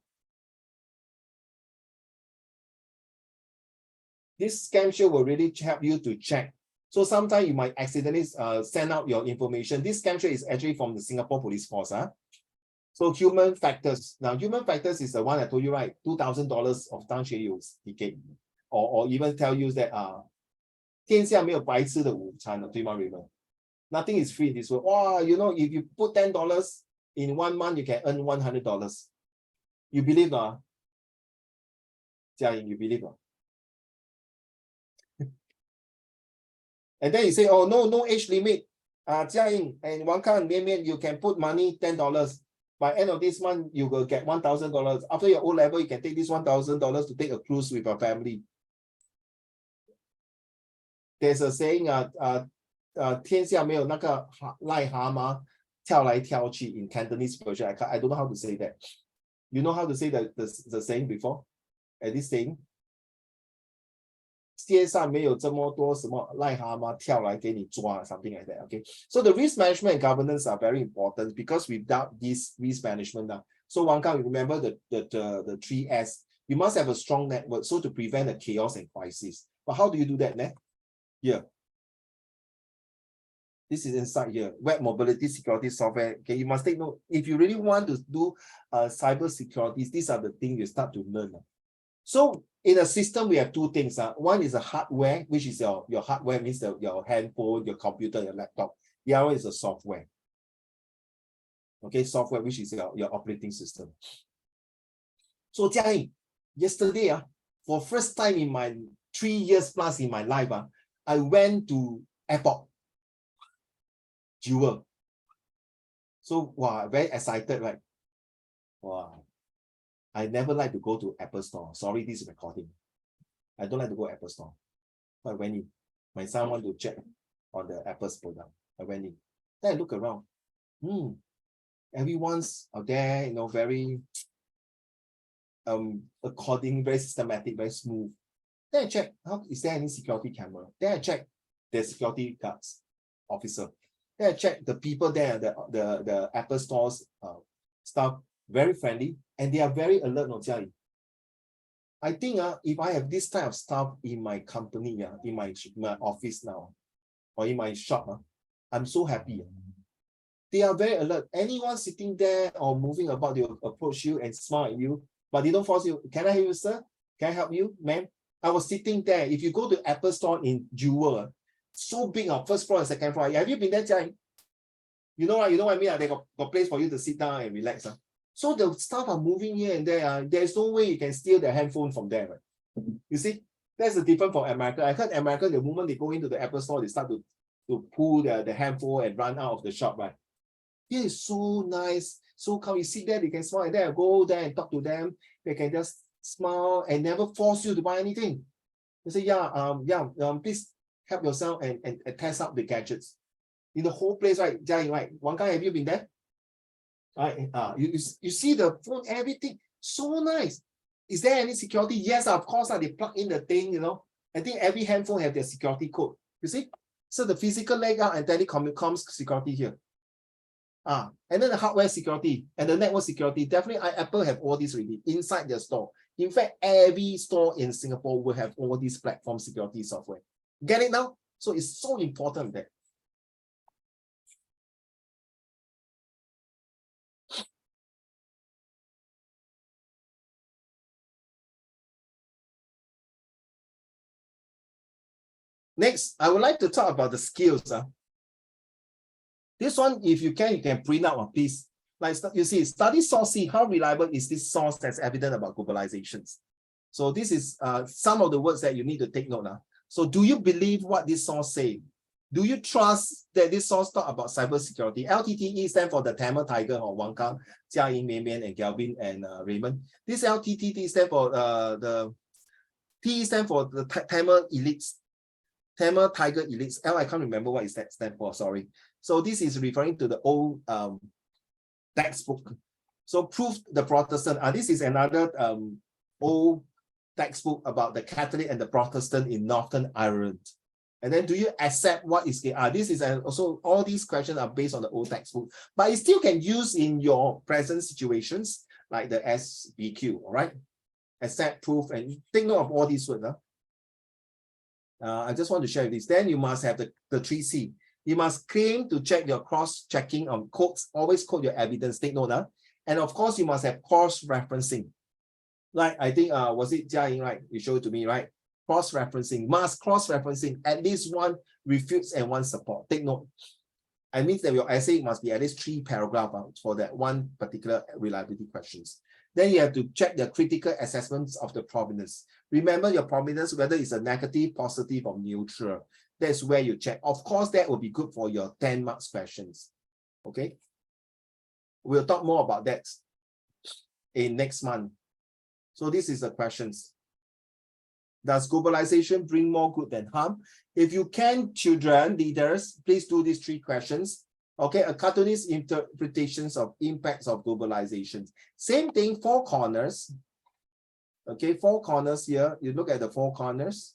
This Scam Shield will really help you to check. So sometimes you might accidentally send out your information. This Scam Shield is actually from the Singapore Police Force. So human factors. Now, human factors is the one I told you, right? $2,000 of 张学友 ticket. Or even tell you that 天下没有白吃的午餐，对吗 Raymond? Nothing is free in this world. Wow, you know, if you put $10, in 1 month, you can earn $100. You believe not? Jiaying, you believe not? And then you say, oh, no age limit. Jiaying and Wang Kang, you can put money $10. By end of this month, you will get $1,000. After your O-level, you can take this $1,000 to take a cruise with your family. There's a saying, 天下没有那个癞蛤蟆跳来跳去 in Cantonese version. I don't know how to say that. You know how to say the saying before? At this saying? 街上没有这么多什么癞蛤蟆跳来给你抓 something like that. Okay. So the risk management and governance are very important because without this risk management, so Wang Kang, remember the 3S. You must have a strong network so to prevent the chaos and crisis. But how do you do that? Here. This is inside here, web mobility security software. Okay, you must take note. If you really want to do cyber security, these are the things you start to learn. So in a system, we have two things. One is a hardware, which is your hardware means your handphone, your computer, your laptop. The other is a software. Okay, software, which is your operating system. So Jiaying, yesterday, for first time in my 3 years plus in my life, I went to airport. Jewel. So wow, very excited, right? Wow. I never like to go to Apple Store. Sorry, this is recording. I don't like to go to Apple Store. So I went in. My son wanted to check on the Apple's product. I went in. Then I look around. Everyone's out there, you know, very according, very systematic, very smooth. Then I check, is there any security camera? Then I check the security guards officer. Then I check the people there, the Apple Store's staff, very friendly, and they are very alert. I think if I have this type of staff in my company, in my office now, or in my shop, I'm so happy. They are very alert. Anyone sitting there or moving about, they will approach you and smile at you, but they don't force you. Can I help you, sir? Can I help you, ma'am? I was sitting there. If you go to Apple Store in Jewel, so big, first floor and second floor. Have you been there, Jiaying? You know what I mean? They got place for you to sit down and relax. So the staff are moving here and there. There's no way you can steal the handphone from them. Right? You see, that's the difference from America. I heard America, the moment they go into the Apple store, they start to pull the handphone and run out of the shop, right? Here is so nice. So come, you sit there, they can smile, and then I go there and talk to them. They can just smile and never force you to buy anything. They say, please help yourself and test out the gadgets. In the whole place, right? Jiaying, right? Wang Kang, have you been there? Right? You see the phone, everything, so nice. Is there any security? Yes, of course. They plug in the thing, you know. I think every handphone have their security code. You see? So the physical layout and telecomms security here. And then the hardware security and the network security. Definitely, Apple have all this already inside their store. In fact, every store in Singapore will have all these platform security software. Get it now? So it's so important that. Next, I would like to talk about the skills. This one, if you can print out a piece. Like you see, study source C, how reliable is this source that's evident about globalizations? So this is some of the words that you need to take note now. So do you believe what this source say? Do you trust that this source talk about cybersecurity? LTTE stands for the Tamil Tiger or Wang Kang, Jiaying, Mian, and Galvin, and Raymond. This LTTE stands for the T stands for the Tamil Elites. Tamil Tiger Elites. L, I can't remember what is that stand for, sorry. So this is referring to the old textbook. So proof the Protestant. This is another old textbook about the Catholic and the Protestant in Northern Ireland. And then do you accept what is this is also all these questions are based on the old textbook, but it still can use in your present situations like the SBQ, all right? Accept, proof, and take note of all these words. I just want to share this. Then you must have the 3C. You must claim to check your cross-checking on quotes. Always quote your evidence. Take note. And of course, you must have cross-referencing. Like I think, was it Jiaying, right? You showed it to me, right? Cross-referencing. Must cross-referencing. At least one refutes and one support. Take note. It means that your essay must be at least 3 paragraphs for that one particular reliability questions. Then you have to check the critical assessments of the provenance. Remember your provenance, whether it's a negative, positive, or neutral. That's where you check. Of course, that will be good for your 10 marks questions. Okay. We'll talk more about that in next month. So this is the questions. Does globalization bring more good than harm? If you can, children, leaders, please do these 3 questions. Okay, a cartoonist interpretations of impacts of globalization. Same thing, 4 corners. Okay, 4 corners here. You look at the 4 corners.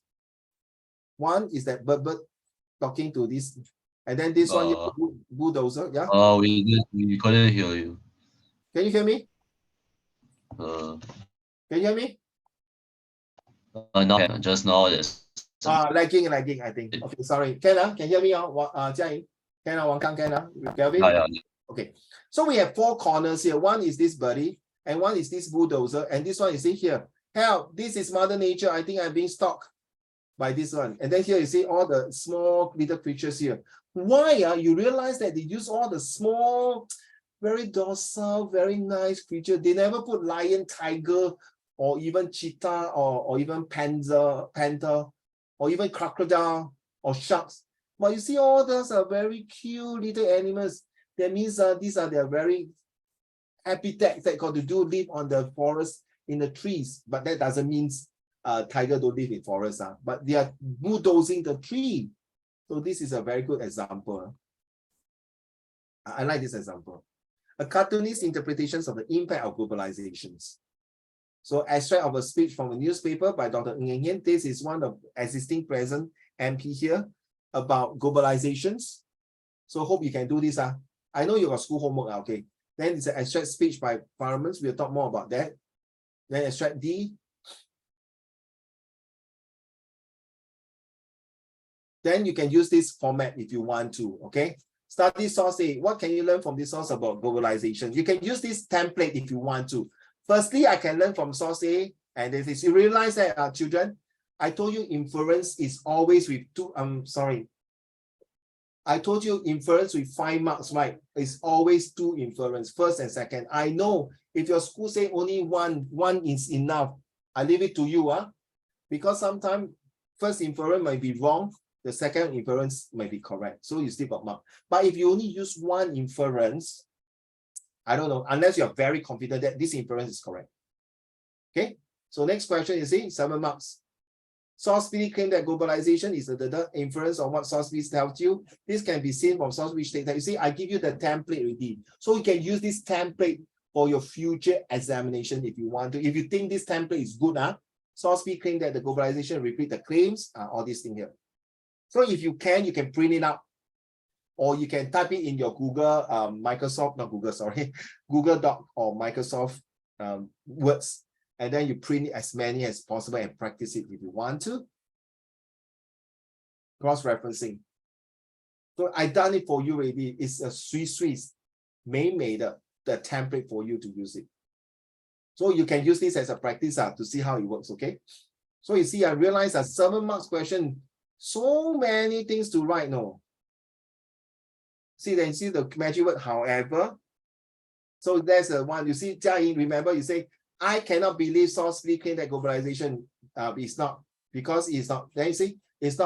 One is that bird talking to this, and then this one, bulldozer. Yeah. We couldn't hear you. Can you hear me? Can you hear me? No, just now it's lagging, I think. Okay, sorry. Can you hear me? Jiaying? Wang Kang, Kelvin? Yeah. Okay. So we have 4 corners here. One is this birdie, and one is this bulldozer, and this one is here. Help! This is Mother Nature. I think I'm being stalked by this one. And then here you see all the small little creatures here. Why? You realize that they use all the small, very docile, very nice creature. They never put lion, tiger, or even cheetah, or even panther, or even crocodile, or sharks. But you see all those are very cute little animals. That means these are their very habitats that got to do live on the forest in the trees. But that doesn't mean tiger don't live in forests, but they are bulldozing the tree. So this is a very good example. I like this example. A cartoonist interpretations of the impact of globalizations. So extract of a speech from a newspaper by Dr. Ng Yen. This is one of existing present MP here about globalizations. So hope you can do this. I know you got school homework, okay. Then it's an extract speech by parliaments. We'll talk more about that. Then extract D. Then you can use this format if you want to, okay? Study source A. What can you learn from this source about globalization? You can use this template if you want to. Firstly, I can learn from source A, and this you realize that, children, I told you inference is always with 2, I told you inference with 5 marks, right? It's always 2 inference, first and second. I know If your school say only one is enough, I leave it to you, because sometimes first inference might be wrong, the second inference might be correct. So you still got mark. But if you only use one inference, I don't know, unless you're very confident that this inference is correct. Okay, so next question, you see, 7 marks. Salisbury claimed that globalization is the inference of what Salisbury tells you. This can be seen from Salisbury state that you see, I give you the template already. So you can use this template for your future examination if you want to. If you think this template is good, Salisbury claimed that the globalization repeat the claims, all these things here. So if you can print it out, or you can type it in your Google, Google Doc or Microsoft Words, and then you print it as many as possible and practice it if you want to. Cross-referencing. So I done it for you already. It's a Swiss made the template for you to use it. So you can use this as a practice to see how it works, okay? So you see, I realized a 7 marks question, so many things to write, no? See, then you see the magic word, however. So there's a one, you see, Jiaying, remember you say, I cannot believe Salisbury claimed that globalization is not, because it's not, then you see, it's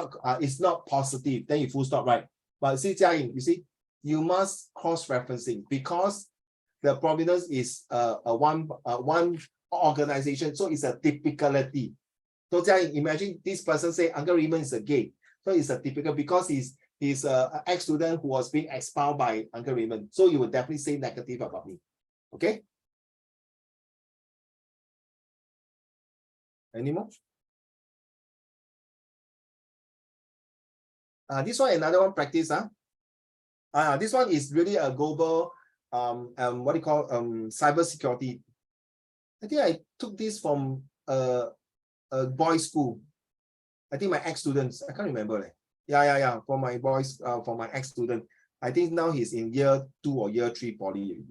not positive, then you full stop, right? But see, Jiaying, you see, you must cross-referencing because the provenance is one organization, so it's a typicality. So Jiaying, imagine this person say Uncle Raymond is a gay, so it's a typical because he's an ex-student who was being expelled by Uncle Raymond, so you would definitely say negative about me. Okay. Any more? This one, another one practice. This one is really a global what do you call cyber security. I think I took this from a boys' school. I think my ex-students, I can't remember. Yeah, for my boys, for my ex-student. I think now he's in year 2 or year 3 poly.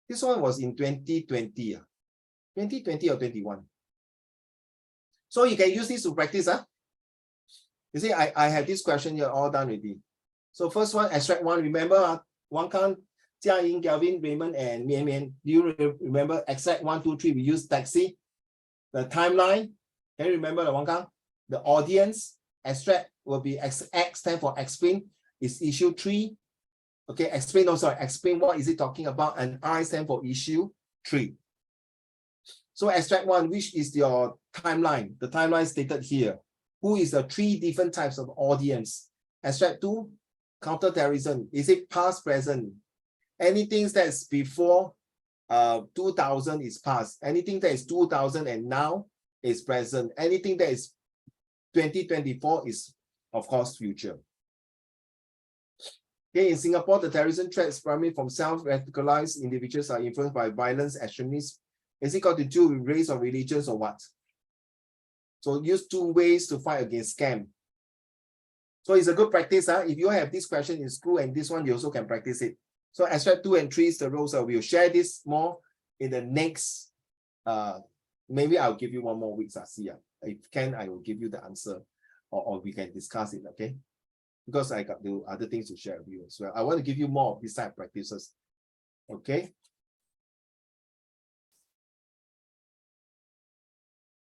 This one was in 2020. 2020 or 21. So you can use this to practice. You see, I have this question here all done already. So first one, extract 1. Remember, Wang Kang, Jiaying, Galvin, Raymond, and Mian Mian. Do you remember extract 1, 2, 3? We use taxi. The timeline. Can you remember the Wang Kang? The audience. Extract will be X stand for explain. Is issue 3. Okay, explain. No, sorry. Explain what is it talking about, and I stand for issue 3. So extract 1, which is your timeline? The timeline stated here. Who is the 3 different types of audience? Extract 2, counterterrorism. Is it past, present? Anything that's before 2000 is past. Anything that is 2000 and now is present. Anything that is 2024 is, of course, future. Okay, in Singapore, the terrorism threats primarily from self-radicalized individuals are influenced by violence, extremists. Is it got to do with race or religions or what? So use 2 ways to fight against scam. So it's a good practice. If you have this question in school and this one, you also can practice it. So extract 2 and 3 is the roles. We'll share this more in the next, maybe I'll give you 1 more week. See, if can, I will give you the answer or we can discuss it, okay? Because I got the other things to share with you as well. I want to give you more of these type of practices, okay?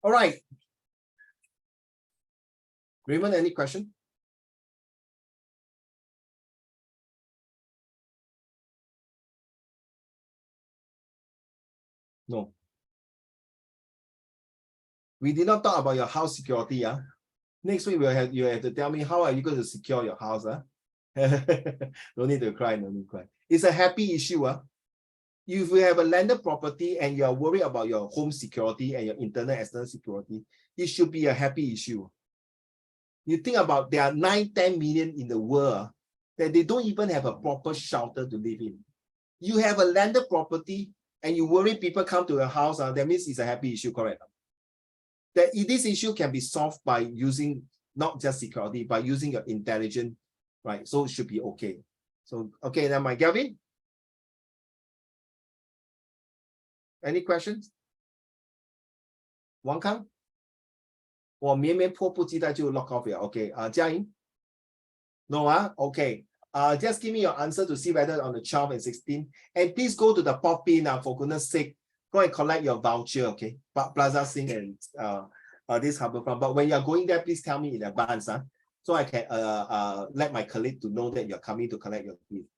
All right. Raymond, any question? No. We did not talk about your house security. Next week you have to tell me how are you going to secure your house. No need to cry, no need to cry. It's a happy issue. If you have a landed property and you are worried about your home security and your internal external security, it should be a happy issue. You think about there are 9-10 million in the world that they don't even have a proper shelter to live in. You have a landed property and you worry people come to your house, that means it's a happy issue, correct? That this issue can be solved by using not just security, but using your intelligence, right? So it should be okay. So, okay, then my Gavin. Any questions? Wang Kang? 我绵绵迫不及待就 lock off 了 OK 嘉颖 No OK just give me your answer to see whether on the 12 and 16 and please go to the pop in for goodness sake go and collect your voucher, okay? Plaza Sing and this Harbourfront. But when you're going there, please tell me in advance, so I can let my colleague to know that you're coming to collect your gift.